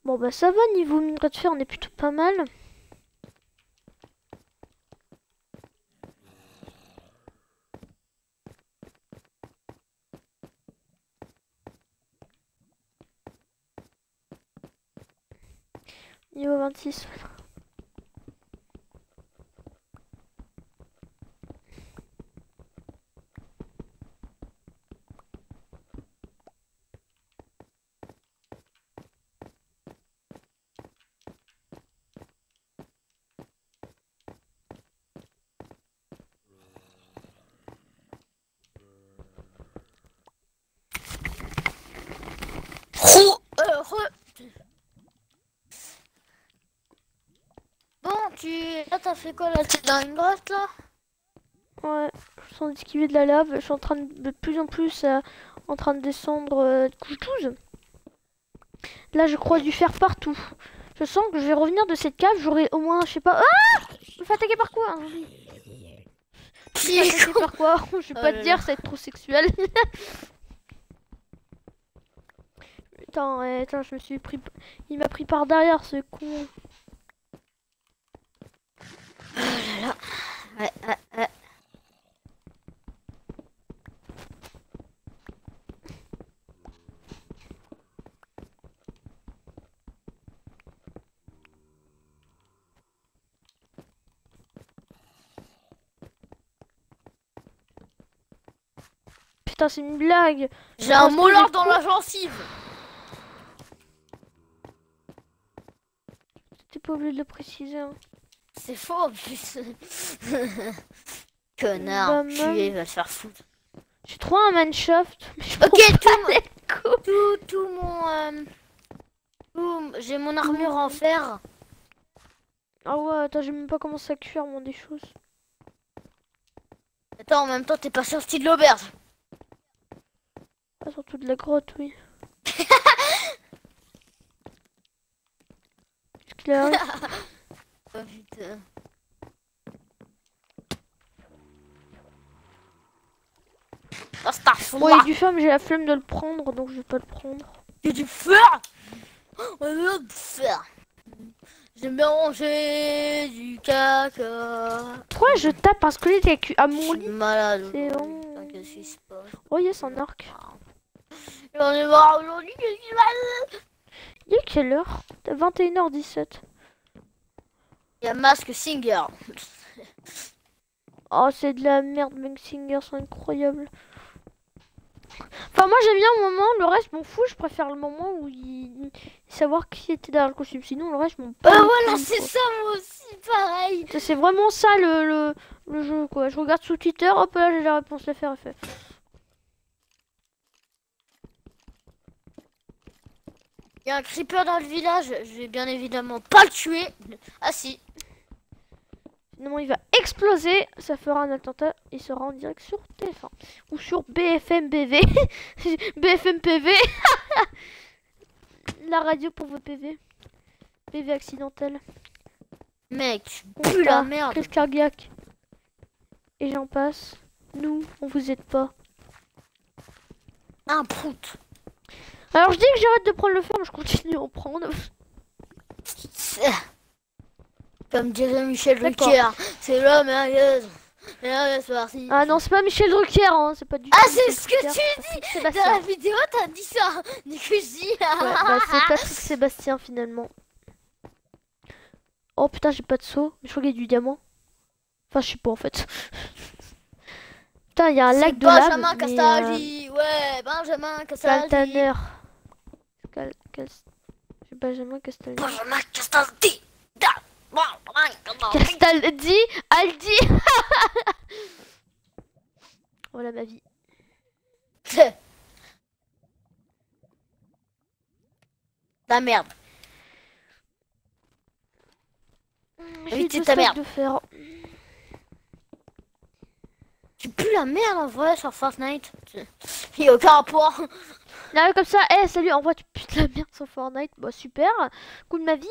Bon, bah ça va, niveau minerai de fer, on est plutôt pas mal. Niveau 26. Bon, là t'as fait quoi là? T'es dans une grotte là? Ouais, je sens esquiver de la lave. Je suis en train de plus en plus en train de descendre couche 12. Là, je crois du fer partout. Je sens que je vais revenir de cette cave. J'aurai au moins, je sais pas. Ah! Je me fais attaquer par quoi? Je me fais attaquer par quoi? Je vais pas te dire, ça va être trop sexuel. Putain, attends, je me suis pris. Il m'a pris par derrière ce con. Oh là là. Ouais. Putain, c'est une blague. J'ai un molar dans la gencive. T'es pas obligé de le préciser. Hein. C'est faux en plus. Connard, Bah, tu va te faire foutre. J'ai trouvé un mineshaft. Ok, tout mon... j'ai mon armure en fer. Ah ouais, attends, j'ai même pas commencé à cuire moi des choses. Attends, en même temps, t'es pas sorti de l'auberge. Ah, surtout de la grotte, oui. Qu'est-ce qu'il arrive? Oh putain. Bon, il y a du feu, mais j'ai la flemme de le prendre, donc je vais pas le prendre. Il y a du feu. J'ai mangé du caca. Pourquoi je tape un squelette à mon lit? Malade. C'est bon. Qu'est-ce qui se passe? Oh, yes, un arc. J'en ai marre aujourd'hui, qu'est-ce qui se passe? Il est quelle heure? 21h17. Il y a Mask Singer. Oh, c'est de la merde, Mask Singer, c'est incroyable. Enfin, moi j'aime bien le moment, le reste m'en fout, je préfère le moment où il savoir qui était derrière le costume. Sinon, le reste m'en fout. Voilà, c'est ça, moi aussi, pareil. C'est vraiment ça le jeu, quoi. Je regarde sous Twitter, hop là, j'ai la réponse, l'affaire est faite. Il y a un creeper dans le village, je vais bien évidemment pas le tuer. Ah si. Finalement, il va exploser, ça fera un attentat, il sera en direct sur TF1 ou sur BFM BV. BFM PV. La radio pour vos PV. PV accidentel. Mec, plus la merde. Crise cardiaque. Et j'en passe. Nous, on vous aide pas. Un prout. Alors je dis que j'arrête de prendre le fer, mais je continue à en prendre. Comme dirait Michel Drucker, c'est la merguez. Et là, c'est parti. Ah non, c'est pas Michel Drucker, hein. C'est pas du tout. Ah, c'est Michel ce que Drucker, tu c'est dis. Sébastien. Dans la vidéo, t'as dit ça. Du coup, je dis. Ouais, bah, c'est Patrick Sébastien finalement. Oh putain, j'ai pas de seau. Mais je crois qu'il y a du diamant. Enfin, je sais pas en fait. Putain, il y a un lac de lave. Benjamin Castaldi. Ouais, Benjamin Castaldi. Caltaner. J'ai Benjamin Castaldi. Benjamin Castaldi. Castaldi. Aldi. Voilà ma vie. La merde. J'ai c'est deux ta stacks merde. de fer. Tu pues la merde en vrai sur Fortnite. Il y a aucun rapport. Là, comme ça, salut, en vrai, tu putes la merde sur Fortnite. Bah, super. Coup de ma vie.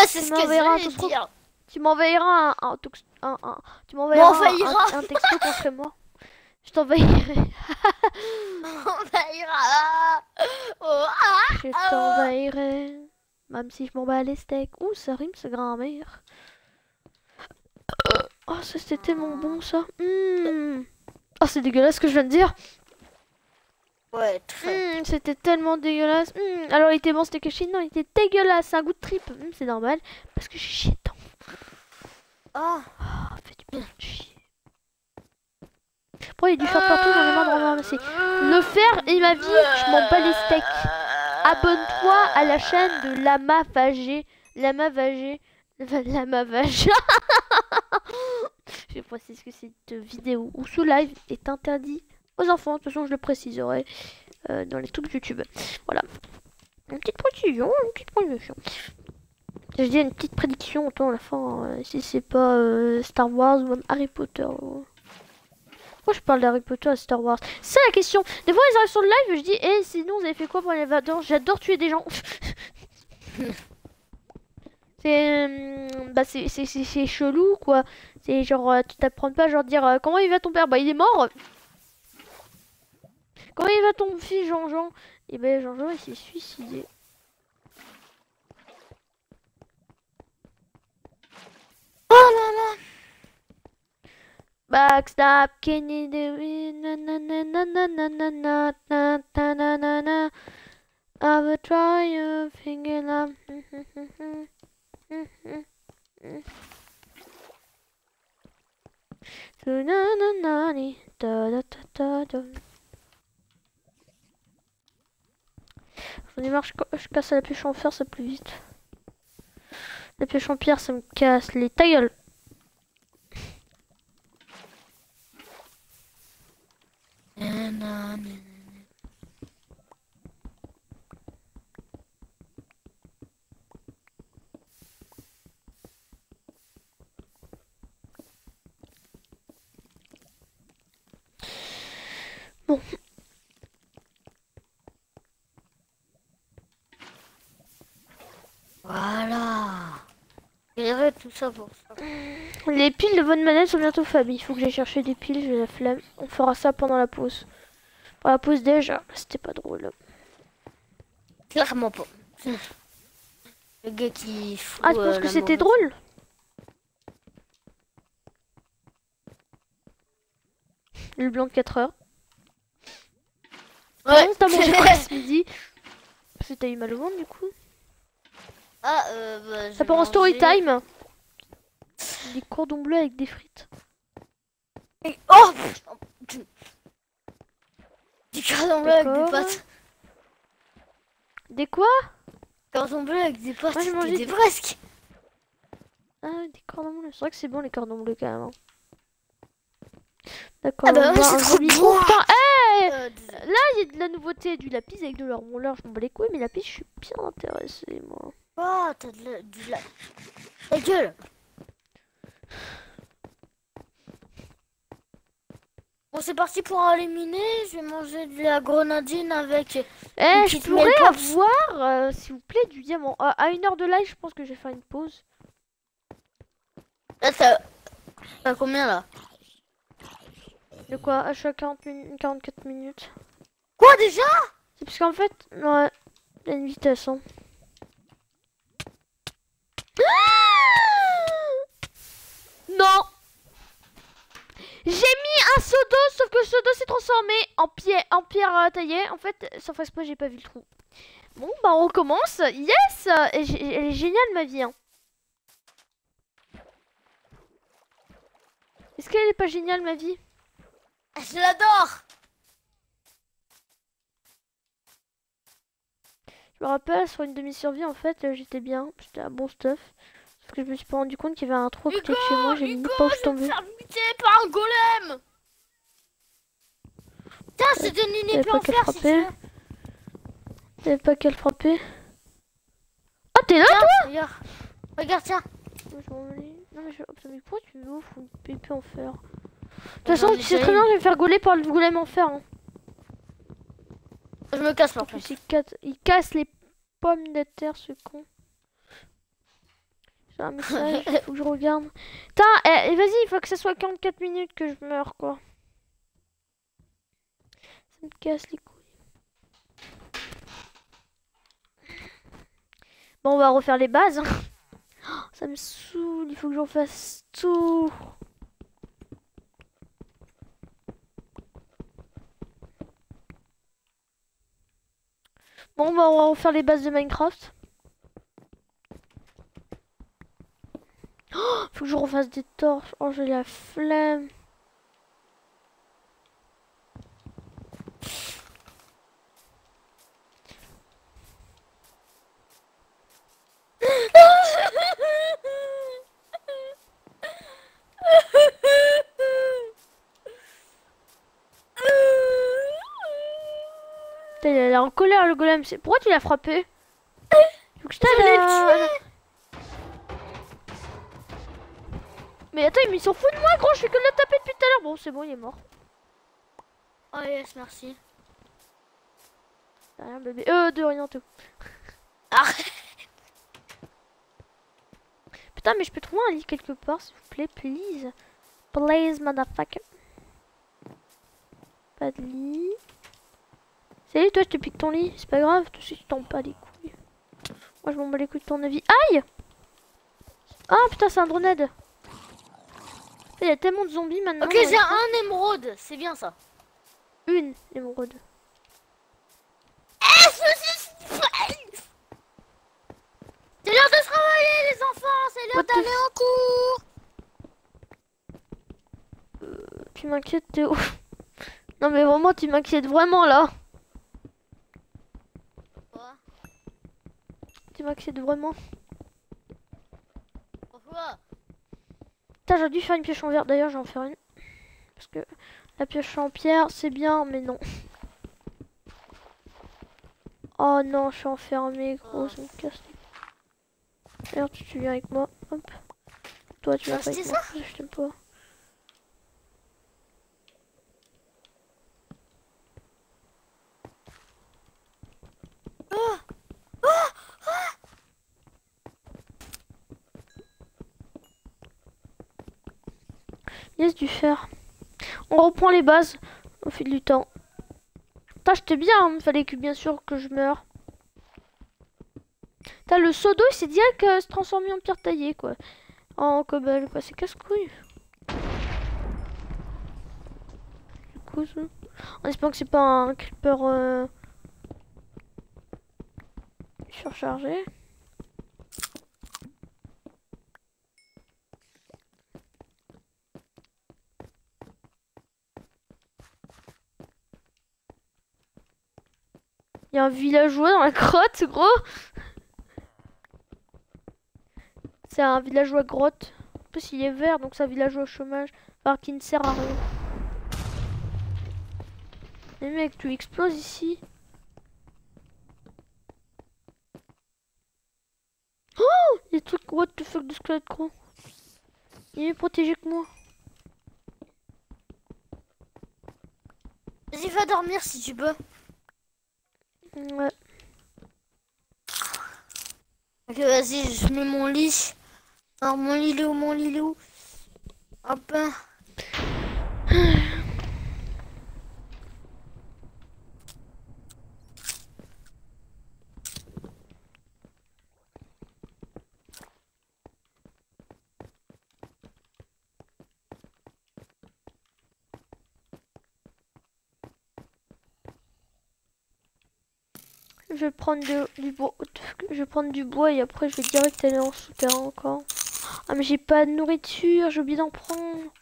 C'est ce que j'allais dire. Tu m'enverras tu m'enverras un texto contre moi. Je t'enverrai. Je t'enverrai. Même si je m'en bats les steaks. Ouh, ça rime, c'est grand-mère. Oh, ça c'était tellement bon ça. Oh, c'est dégueulasse ce que je viens de dire. Ouais, très. C'était tellement dégueulasse. Alors, il était bon, c'était caché. Non, il était dégueulasse. C'est un goût de tripe. C'est normal. Parce que j'ai chié dedans. Oh, fait du bien de chier. Pourquoi il y a du fer partout, j'en ai marre de ramasser. Le fer est ma vie, je m'en bats les steaks. Abonne-toi à la chaîne de Lama Vagé. Lama Vagé. Lama Vagé. Je précise que cette vidéo ou ce live est interdit aux enfants. De toute façon, je le préciserai dans les trucs YouTube. Voilà. Une petite précision, Je dis une petite prédiction, autant à la fin, si c'est pas Star Wars ou même Harry Potter. Pourquoi je parle d'Harry Potter et Star Wars? C'est ça la question. Des fois, ils arrivent sur le live, je dis, sinon, vous avez fait quoi pour les vacances? J'adore tuer des gens. C'est chelou, quoi. C'est genre, tu t'apprends pas, genre, dire, comment il va ton père? Bah, il est mort. Comment il va ton fils, Jean-Jean? Et ben, Jean-Jean, il s'est suicidé. oh là là. Backstab, can you do it? Na na na na na na na na na na na na na. I will try your finger love. Na na na ni da da da da da. J'en ai marre, je casse la pioche en fer, ça plus vite. La pioche en pierre, ça me casse les ta gueule. Bon. Voilà. J'ai tout ça pour ça. Les piles de bonne manette sont bientôt faibles. Il faut que j'aille chercher des piles, j'ai la flemme. On fera ça pendant la pause. Pour la pause déjà, c'était pas drôle. Clairement pas. Le gars qui fout, ah, tu penses que c'était drôle? Le blanc de 4 heures. Ouais. T'as mangé quoi ce midi? Parce que t'as eu mal au ventre du coup. Ah, bah, ça part en story time. Des cordons bleus avec des frites. Et... oh, des cordons bleus avec des pâtes. Des quoi? Cordons bleus avec des pâtes. Moi j'ai mangé des presque. Ah, des cordons bleus. C'est vrai que c'est bon les cordons bleus quand même. D'accord. Ah bah ouais, c'est trop bon. Putain, hey là il y a de la nouveauté, du lapis avec de l'or. Bon là je m'en bats les couilles, mais lapis je suis bien intéressé moi. Oh, t'as de la... Ta gueule. Bon, c'est parti pour éliminer. Je vais manger de la grenadine avec... je pourrais avoir, s'il vous plaît, du diamant. À 1 heure de live, je pense que je vais faire une pause. Là, t'as combien, là? De quoi? Je suis à 44 minutes. Quoi, déjà? C'est parce qu'en fait, ouais, il y a une vitesse, hein. Non! J'ai mis un seau d'eau, sauf que le seau d'eau s'est transformé en pierre taillée. En fait, sans faire exprès, j'ai pas vu le trou. Bon, bah on recommence. Yes! Elle est géniale ma vie. Hein. Est-ce qu'elle est pas géniale ma vie? Je l'adore. Je me rappelle, sur une demi-survie, en fait, j'étais bien. C'était un bon stuff. Sauf que je me suis pas rendu compte qu'il y avait un trou à côté de chez moi. J'ai mis pas où je tombais. faire buter par un golem. Tiens, c'est une épée en fer si tu veux. T'avais pas qu'à le frapper. Ah, t'es là, tiens, toi? Regarde, tiens. Non, mais pourquoi tu m'offres une épée en fer? De toute façon, tu sais très bien que je vais me faire gauler par le golem en fer. Hein. Je me casse par contre. Il casse les pommes de terre, ce con. J'ai un message, faut que je regarde. Putain, vas-y, il faut que ça soit 44 minutes que je meurs, quoi. Ça me casse les couilles. Bon, on va refaire les bases. Oh, ça me saoule, il faut que j'en fasse tout. Bon, bah, on va refaire les bases de Minecraft. Oh, faut que je refasse des torches. Oh, j'ai la flemme. Putain, il a l'air en colère le golem. Pourquoi tu l'as frappé? Faut que je t'aide. Mais attends, il s'en fout de moi, gros. Je fais que de le taper depuis tout à l'heure. Bon, c'est bon, il est mort. Oh yes, merci. De rien, bébé. De rien, tout. Arrête. Putain, mais je peux trouver un lit quelque part, s'il vous plaît, please. Please, motherfucker. Pas de lit. Salut, toi, je te pique ton lit. C'est pas grave, toi aussi, tu t'en bats les couilles. Moi, je m'en bats les couilles de ton avis. Aïe! Ah, putain, c'est un grenade. Il y a tellement de zombies maintenant. Ok, j'ai un émeraude. C'est bien ça. Une émeraude. C'est l'heure de se réveiller, les enfants. C'est l'heure d'aller en cours. Tu m'inquiètes, Théo. Non, mais vraiment, tu m'inquiètes vraiment là. Quoi? Tu m'inquiètes vraiment. Pourquoi? Putain, j'aurais dû faire une pioche en verre. D'ailleurs, j'en faire une. Parce que la pioche en pierre, c'est bien, mais non. Oh non, je suis enfermé, gros, ça me casse les... D'ailleurs, tu viens avec moi. Hop. Toi, tu viens pas avec moi. Je t'aime pas. Yes, du fer. On reprend les bases au fil du temps. Putain, j'étais bien, hein. Fallait que bien sûr que je meure. Putain, le seau d'eau, il s'est direct se transformer en pierre taillée, quoi. En cobble, quoi. C'est casse-couille. Du coup, ça... En espérant que c'est pas un creeper surchargé. Il y a un villageois dans la grotte, gros. C'est un villageois grotte. En plus, il est vert, donc c'est un villageois au chômage. Enfin, qui ne sert à rien. Mais mec, tu exploses ici. Oh, des trucs, what the fuck de squelette, gros. Il est mieux protégé que moi. Vas-y, va dormir si tu peux. Ouais. Ok, vas-y, je mets mon lit. Alors, mon lit est où, mon lit est où? Hop. Je vais prendre du bois. Je vais prendre du bois et après je vais direct aller en souterrain encore. Ah mais j'ai pas de nourriture, j'ai oublié d'en prendre.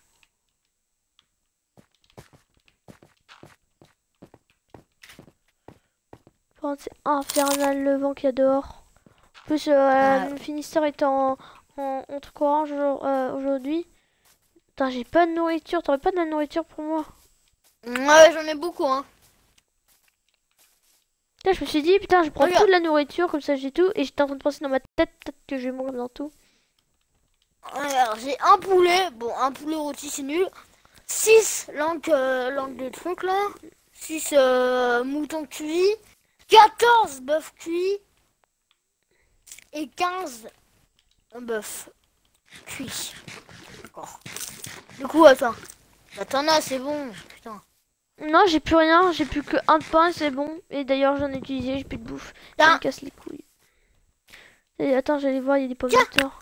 C'est infernal le vent qu'il y a dehors. En plus, le Finistère est en truc orange aujourd'hui. Putain, j'ai pas de nourriture. T'aurais pas de la nourriture pour moi? Ouais, j'en ai beaucoup, hein. Là, je me suis dit, putain, je prends toute la nourriture, comme ça j'ai tout. Et j'étais en train de penser dans ma tête, peut-être que je vais mourir dans tout. Alors, j'ai un poulet. Bon, un poulet rôti, c'est nul. 6 langues de trucs, là. 6 moutons cuits. 14 bœufs cuits. Et 15 bœufs cuits. D'accord. Du coup, attends. Bah, t'en as, c'est bon. Putain. Non, j'ai plus rien. J'ai plus que un pain, c'est bon. Et d'ailleurs, j'en ai utilisé, j'ai plus de bouffe. Ça me casse les couilles. Et attends, j'allais voir, il y a des pommes de terre.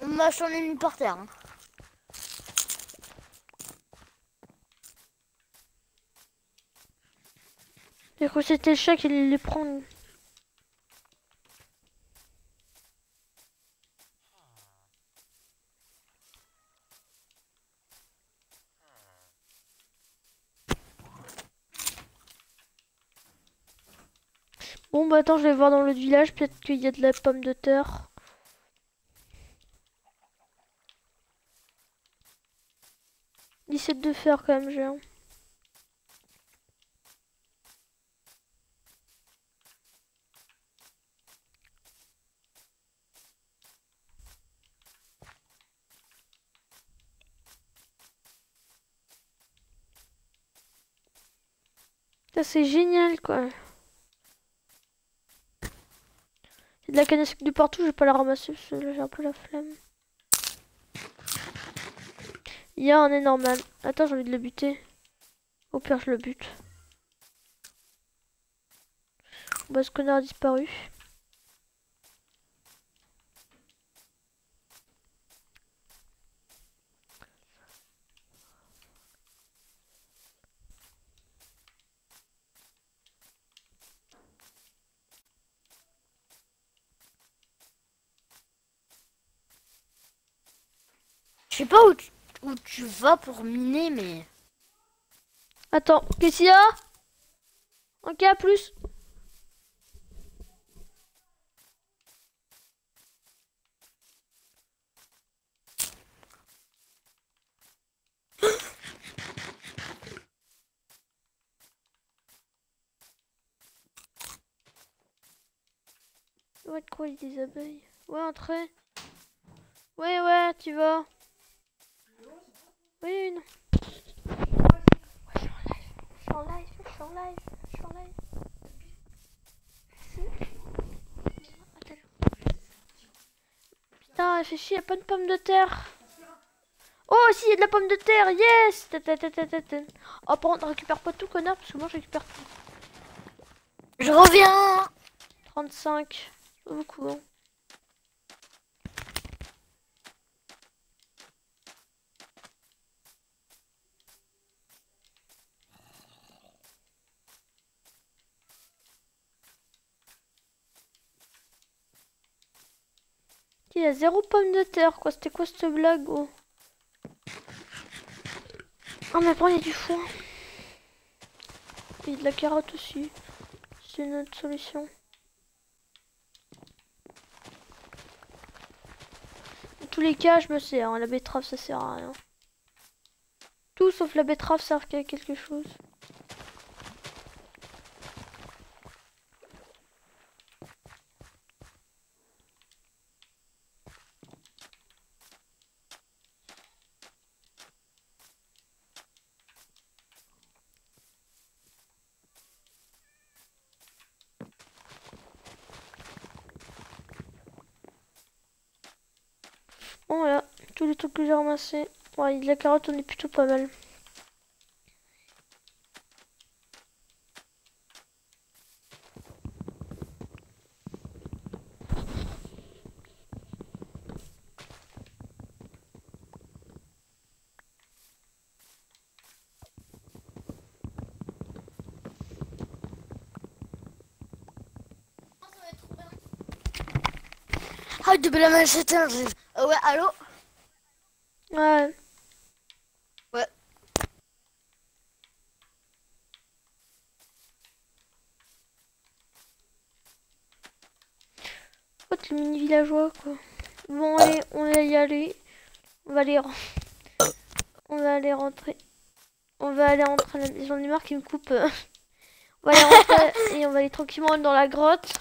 Moi, j'en ai mis par terre. Hein. J'ai cru que c'était le chat qui allait les prendre. Bon bah attends, je vais voir dans l'autre village, peut-être qu'il y a de la pomme de terre. De fer quand même, j'ai un. Ça c'est génial quoi. Il y a de la canne à sucre de partout, je vais pas la ramasser parce que là j'ai un peu la flemme. Il y a un énorme âne. Attends, j'ai envie de le buter. Au pire, je le bute. Bah, ce connard a disparu. Je sais pas où tu vas pour miner, mais... Attends, qu'est-ce qu'il y a? Ok, à plus. Ouais, de quoi, il y a des abeilles? Ouais, entrez. Ouais, tu vas. Oui, non. Je suis en live. Putain, fait chier, y a pas de pommes de terre. Oh, si, y a de la pomme de terre, yes. Oh, par contre, récupère pas tout, connard, parce que moi, je récupère tout. Je reviens. 35. Pas beaucoup, hein. Il y a 0 pomme de terre, quoi. C'était quoi cette blague, gros? Ah, mais après, il y a du foin. Et de la carotte aussi. C'est une autre solution. Dans tous les cas, je me sers. Hein. La betterave, ça sert à rien. Tout sauf la betterave sert à quelque chose. Bon, voilà, tous les trucs que j'ai ramassés. Ouais, de la carotte, on est plutôt pas mal. Ah, de la machette. Ouais, allô? Ouais. Ouais. Oh, le mini villageois, quoi. Bon, allez, on va y aller. On va aller, on va aller rentrer. On va aller rentrer à la maison du qui me coupe. On va aller rentrer et on va aller tranquillement dans la grotte.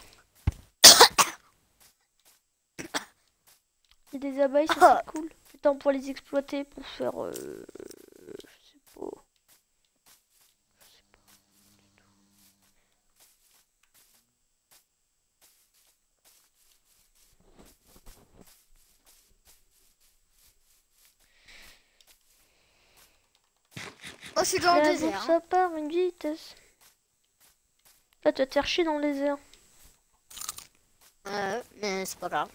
Il y a des abeilles, ça c'est cool. Le temps pour les exploiter, pour faire... je sais pas. Moi, je suis dans le La désert. bouffe, ça part à une vitesse. Là, tu vas te faire chier dans le désert. Mais c'est pas grave.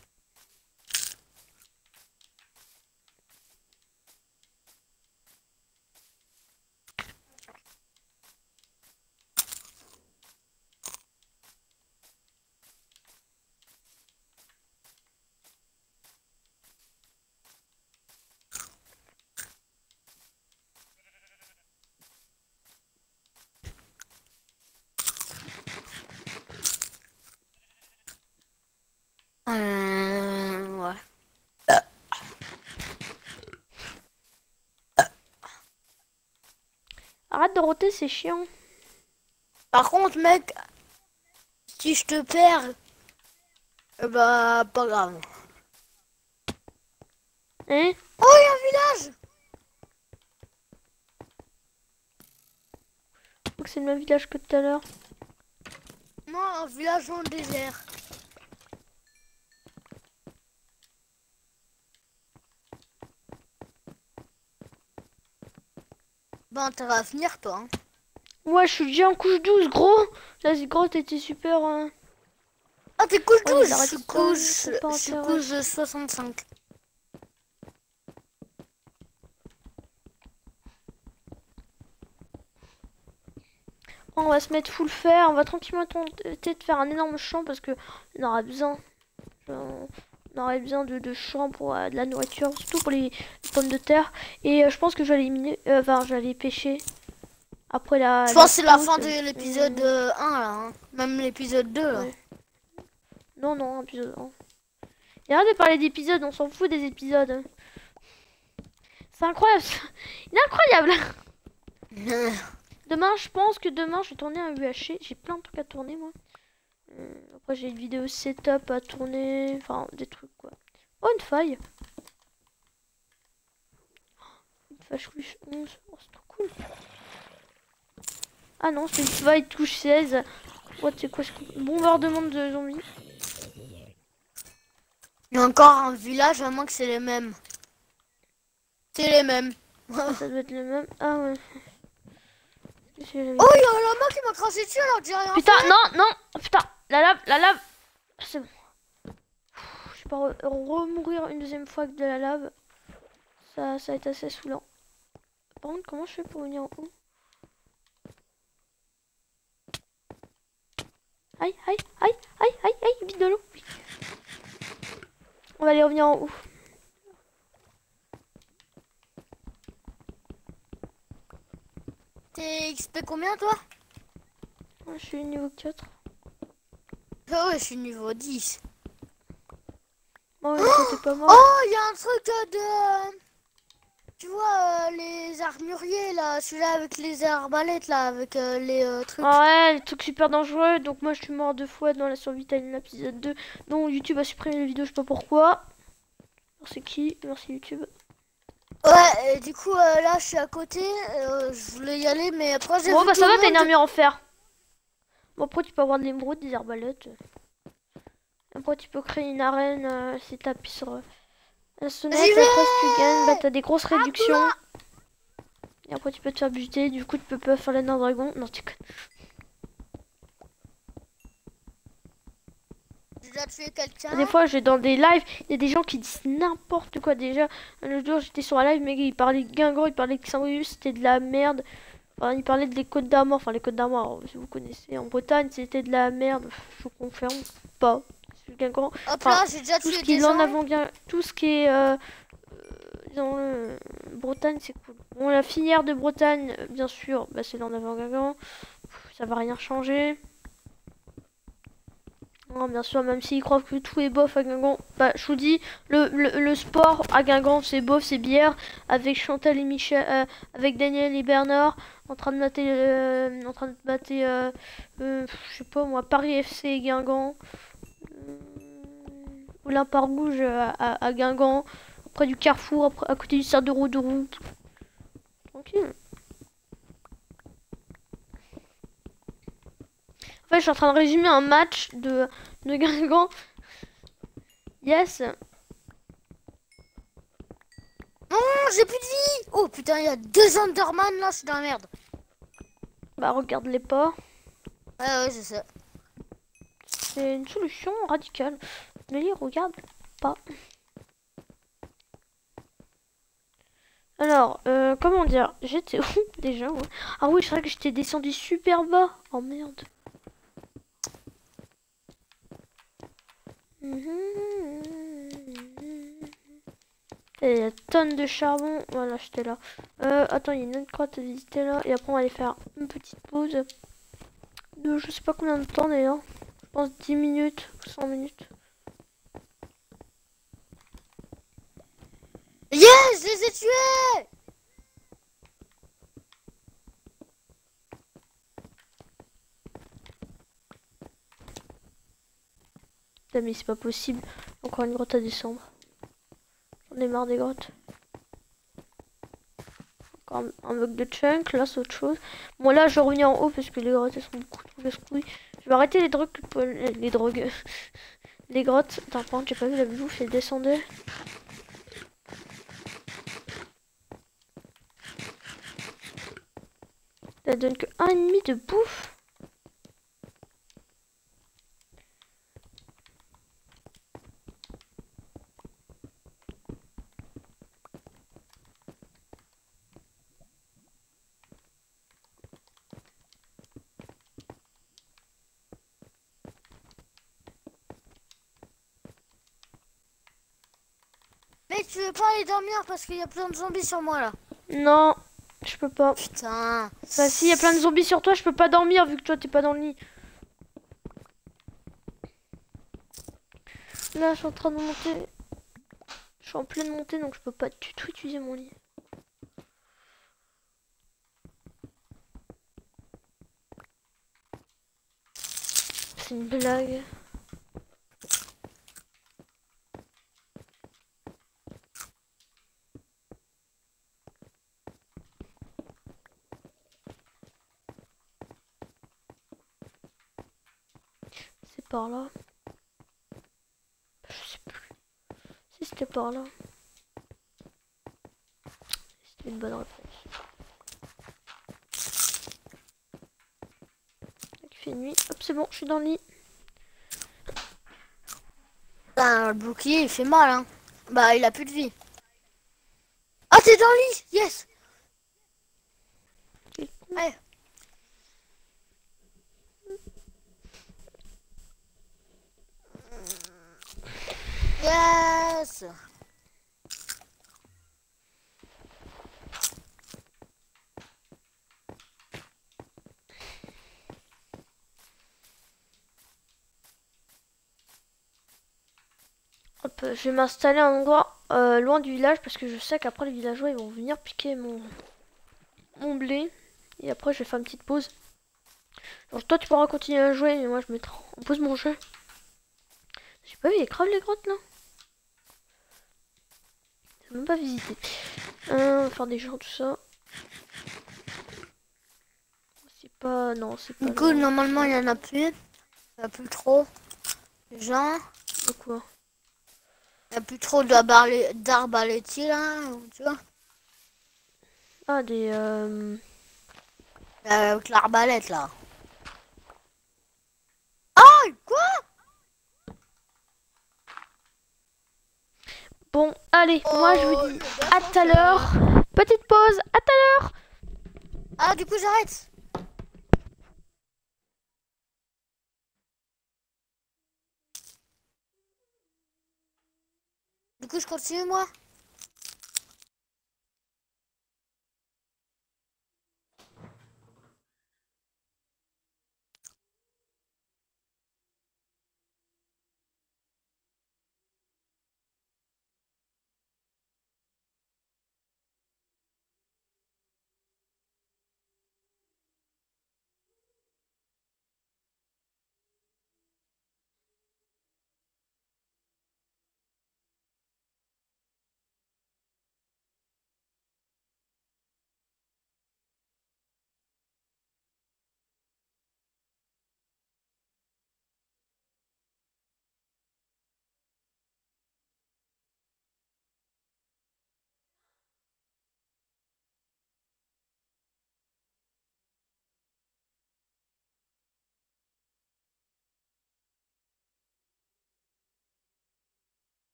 Ouais. Arrête de roter, c'est chiant. Par contre, mec, si je te perds, bah, pas grave. Hein? Oh, il y a un village! Donc c'est le même village que tout à l'heure. Non, un village dans le désert. Ben, t'as à venir, toi. Hein. Ouais, je suis déjà en couche 12, gros. La grotte était super... Ah, t'es couche Ouais, 12, les araignées, je c'est pas suis intéressant. couche 65. On va se mettre full fer. On va tranquillement tenter de faire un énorme champ parce que on aura besoin. On aurait besoin de champs pour de la nourriture, surtout pour les pommes de terre. Et je pense que je vais aller miner, enfin, je vais aller pêcher. Après la. Je pense que c'est la pause, fin de l'épisode 1 là, hein. Même l'épisode 2 là. Ouais. Non, non, épisode 1. Et arrête de parler d'épisodes, on s'en fout des épisodes. C'est incroyable. Il est incroyable. Demain, je pense que demain, je vais tourner un UHC. J'ai plein de trucs à tourner, moi. Après, j'ai une vidéo setup à tourner. Enfin, des trucs, quoi. Oh, une faille. Une faille couche 11. Oh, c'est trop cool. Ah non, c'est une faille de couche 16. What, c'est quoi ce bombardement de zombies? Il y a encore un village, à moins que c'est les mêmes. C'est les mêmes. Ah, ça doit être le même. Ah ouais. Oh, il y a un lama qui m'a craché dessus alors que j'ai rien Putain, fait. non, non. Oh, putain, la lave, la lave. C'est bon. Je vais pas remourir une deuxième fois que de la lave. Ça va être assez saoulant. Par contre, comment je fais pour venir en haut? Aïe, aïe, aïe, aïe, aïe, aïe, vite de l'eau. Oui. On va aller revenir en haut. T'es XP combien toi? Je suis niveau 4. Ah ouais, je suis niveau 10. Oh, ouais, t'es pas mort. Oh, il y a un truc de... Tu vois, les armuriers là, celui-là avec les arbalètes là, avec les trucs. Ah ouais, les trucs super dangereux. Donc moi je suis mort 2 fois dans la survie l'épisode 2. Donc YouTube a supprimé la vidéo, je sais pas pourquoi. Merci qui? Merci YouTube. Ouais, et du coup là je suis à côté, je voulais y aller mais après j'ai Bon vu bah tout ça le va, t'as une monde. armure en fer. Bon après tu peux avoir de l'émeraude, des arbalètes. Après tu peux créer une arène si t'appuies sur la sonnette. J'y Après vais. si tu gagnes, bah t'as des grosses réductions. Et après tu peux te faire buter, du coup tu peux pas faire l'Ender Dragon. Non tu connais. J'ai déjà tué quelqu'un. Des fois, j'ai dans des lives, il y a des gens qui disent n'importe quoi. Déjà, le jour, j'étais sur un live, mais il parlait de Guingamp, il parlait de Saint-Brieuc, c'était de la merde. Enfin, il parlait des Côtes d'Armor, enfin les Côtes d'Armor, si vous connaissez, en Bretagne, c'était de la merde. Je vous confirme pas. Guingamp. Hop Enfin, là, j'ai déjà tout ce tué qui des est en gens. avant tout ce qui est dans Bretagne, c'est cool. Bon, la filière de Bretagne, bien sûr, bah, c'est l'en avant Guingamp. Ça va rien changer. Non, bien sûr, même s'ils croient que tout est bof à Guingamp, bah, je vous dis, le sport à Guingamp, c'est bof, c'est bière, avec Chantal et Michel, avec Daniel et Bernard, en train de mater, je sais pas moi, Paris FC et Guingamp, Olympe Rouge à Guingamp, près du Carrefour, à côté du Stade de Roux. Tranquille. En fait, je suis en train de résumer un match de Guingamp. Yes. Non, j'ai plus de vie. Oh putain, il y a 2 Enderman là, c'est dans la merde. Bah, regarde-les pas. Ouais, je sais. C'est une solution radicale. Mais les regarde pas. Alors, comment dire? J'étais où déjà? Ouais. Ah oui, c'est vrai que j'étais descendu super bas. Oh merde. Et il y a tonnes de charbon. Voilà, j'étais là. Attends, il y a une autre grotte à visiter là. Et après, on va aller faire une petite pause. De je sais pas combien de temps d'ailleurs. Je pense 10 minutes ou 100 minutes. Yes, je les ai tués. Putain, mais c'est pas possible. Encore une grotte à descendre. J'en ai marre des grottes. Encore un bug de chunk, là c'est autre chose. Bon là je vais revenir en haut parce que les grottes elles sont beaucoup trop casse-couilles. Je vais arrêter les drogues. Les drogues. Les grottes. Attends, par contre j'ai pas vu la bouffe, elle descendait. Elle donne que 1,5 de bouffe. Mais tu veux pas aller dormir parce qu'il y a plein de zombies sur moi là. Non, je peux pas. Putain. Bah si, y a plein de zombies sur toi, je peux pas dormir vu que toi t'es pas dans le lit. Là, je suis en train de monter. Je suis en pleine montée, donc je peux pas du tout utiliser mon lit. C'est une blague. C'est par là. Je sais plus. Si c'était par là. C'était une bonne réponse. Il fait nuit. Hop, c'est bon, je suis dans le lit. Putain, le bouclier il fait mal hein. Bah il a plus de vie. Ah t'es dans le lit. Yes. Ouais. Yes. Hop, je vais m'installer à un endroit loin du village parce que je sais qu'après les villageois ils vont venir piquer mon blé. Et après je vais faire une petite pause. Alors toi tu pourras continuer à jouer mais moi je mettrai en pause mon jeu. J'ai pas vu les crabes les grottes là. J'ai même pas visité. On va faire des gens tout ça. C'est pas... Non c'est pas... Du coup normalement il y en a plus. Il y a plus trop. Genre. De quoi? Il n'y a plus trop d'arbalétiers là, tu vois. Ah des... Avec l'arbalète là. Ah quoi? Bon allez, moi je vous dis à tout à l'heure. Petite pause, à tout à l'heure. Ah du coup j'arrête. coup, je continue, moi.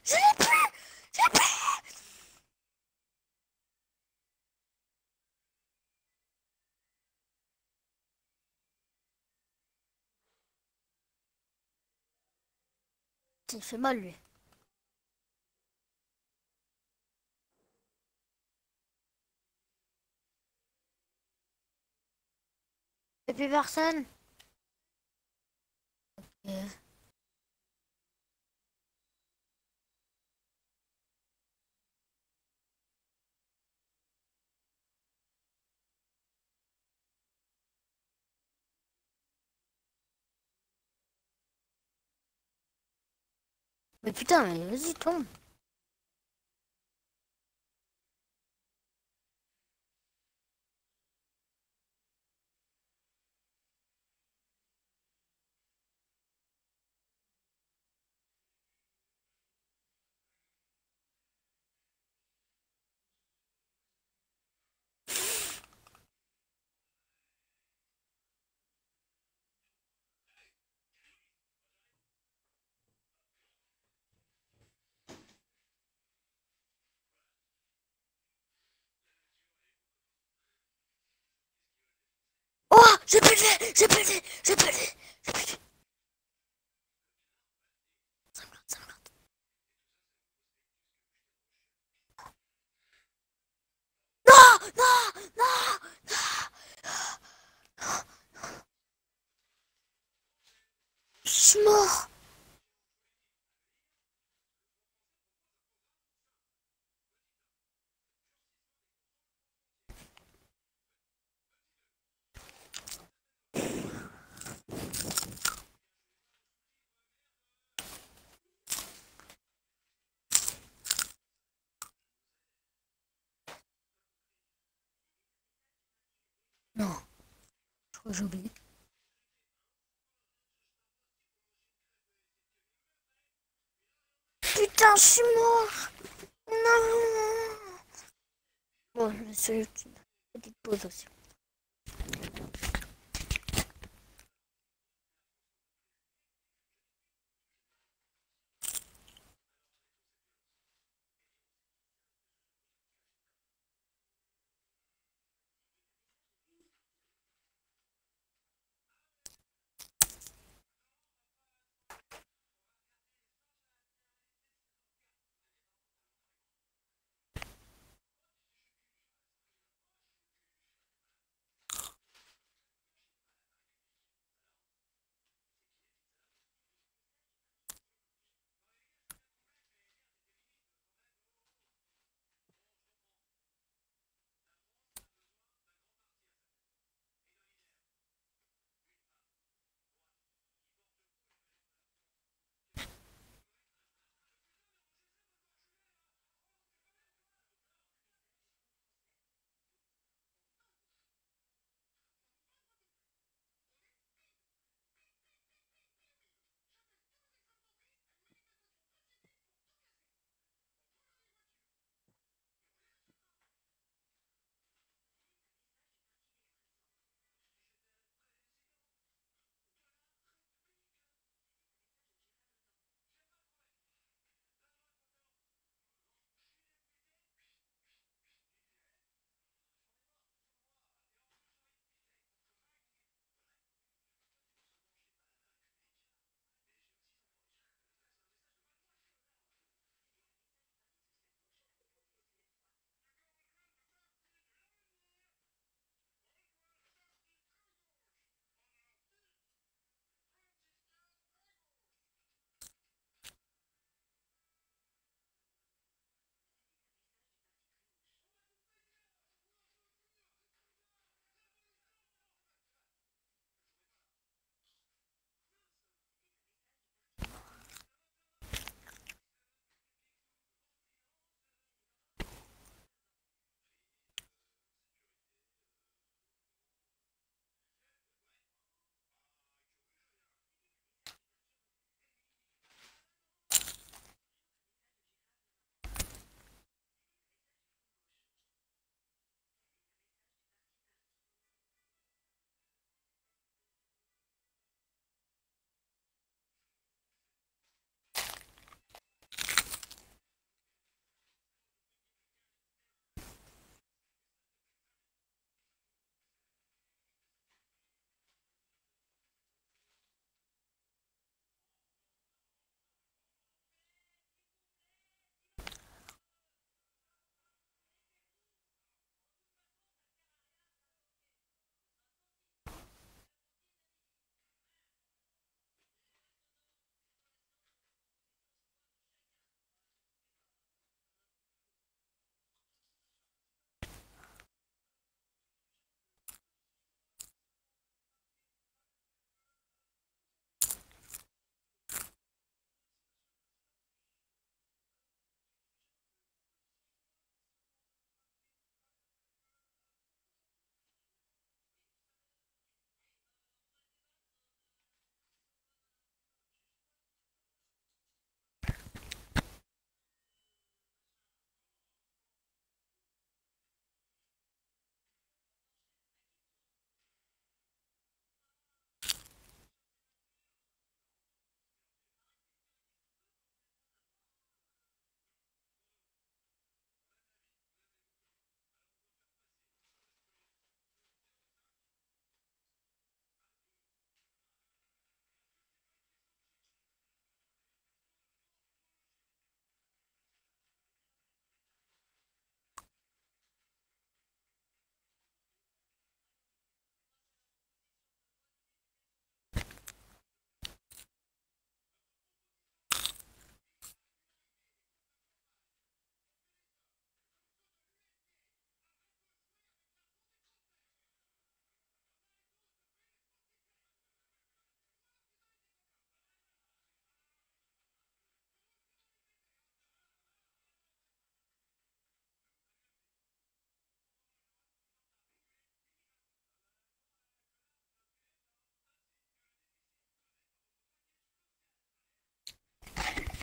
Je l'ai plus. Je l'ai plus. Il fait mal, lui. Et puis personne. Mais putain, mais vas-y, tombe. Oh, j'ai plus de vie, j'ai plus de vie, j'ai plus de vie, j'ai plus de vie. Ça me gratte. Non, non, non, je suis mort. Non, je crois que j'ai oublié. Putain, je suis mort. Non. Bon, je me suis une petite pause aussi.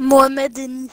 Mohamed Eni.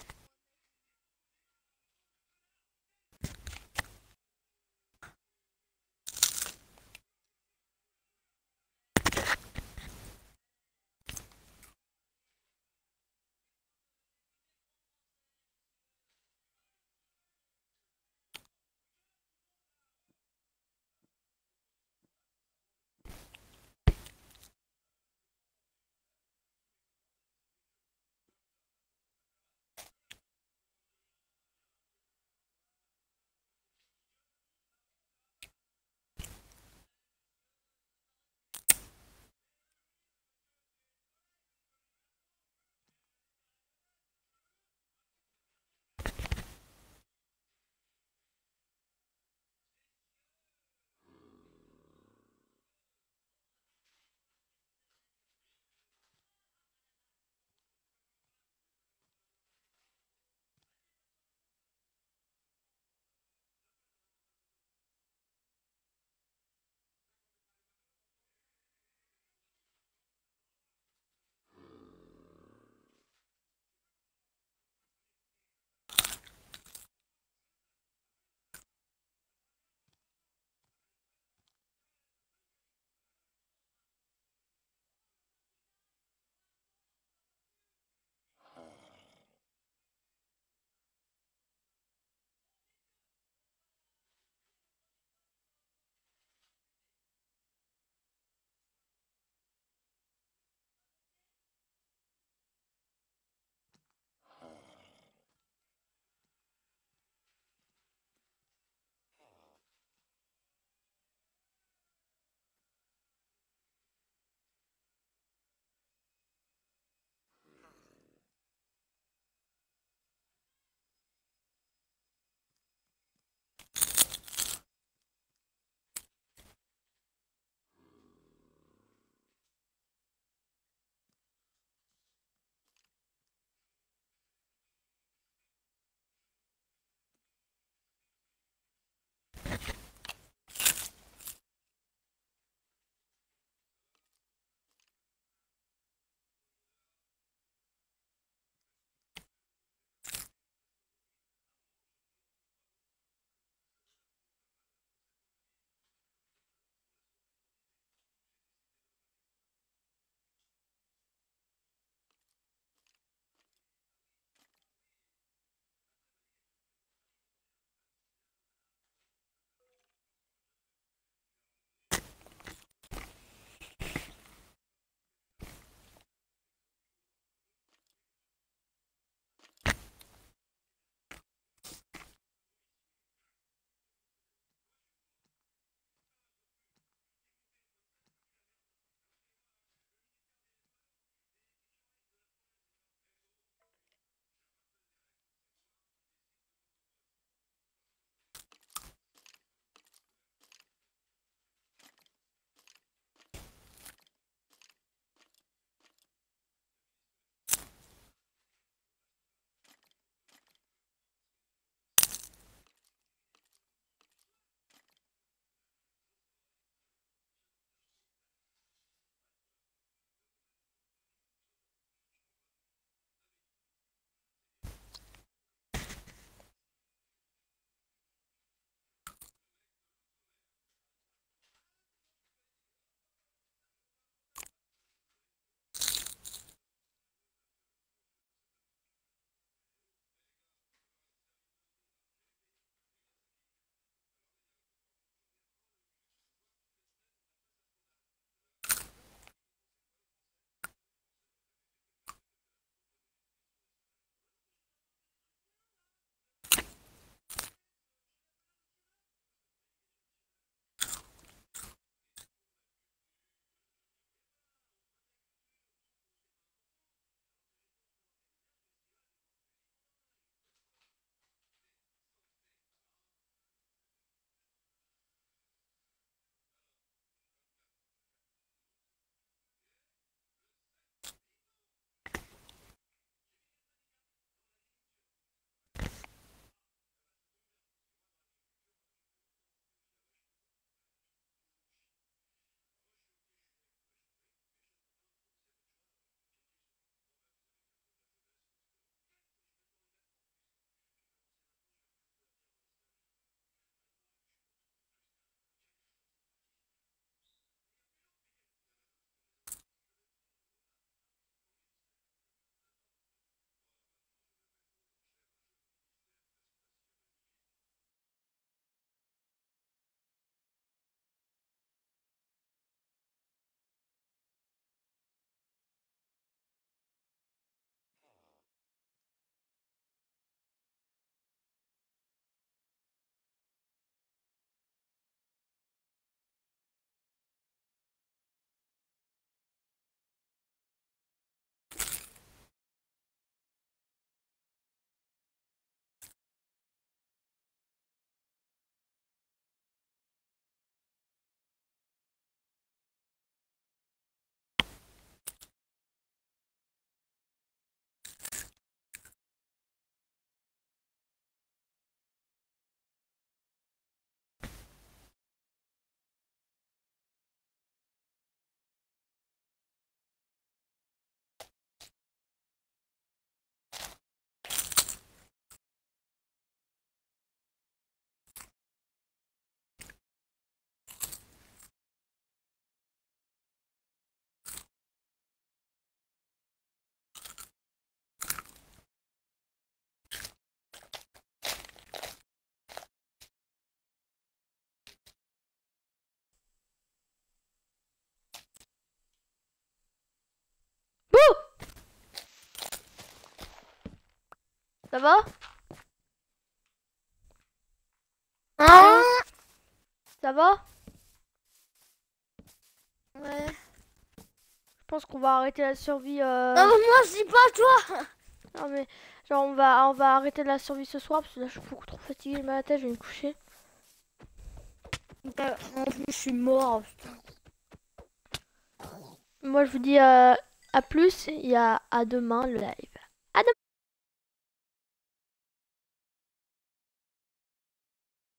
Ça va? Hein? Ça va? Ouais. Je pense qu'on va arrêter la survie. Non, mais moi, je dis pas toi. Non mais genre on va arrêter la survie ce soir parce que là je suis beaucoup trop fatiguée, j'ai mal à la tête, je vais me coucher. En plus, je suis mort. Putain. Moi je vous dis à plus et à demain le live.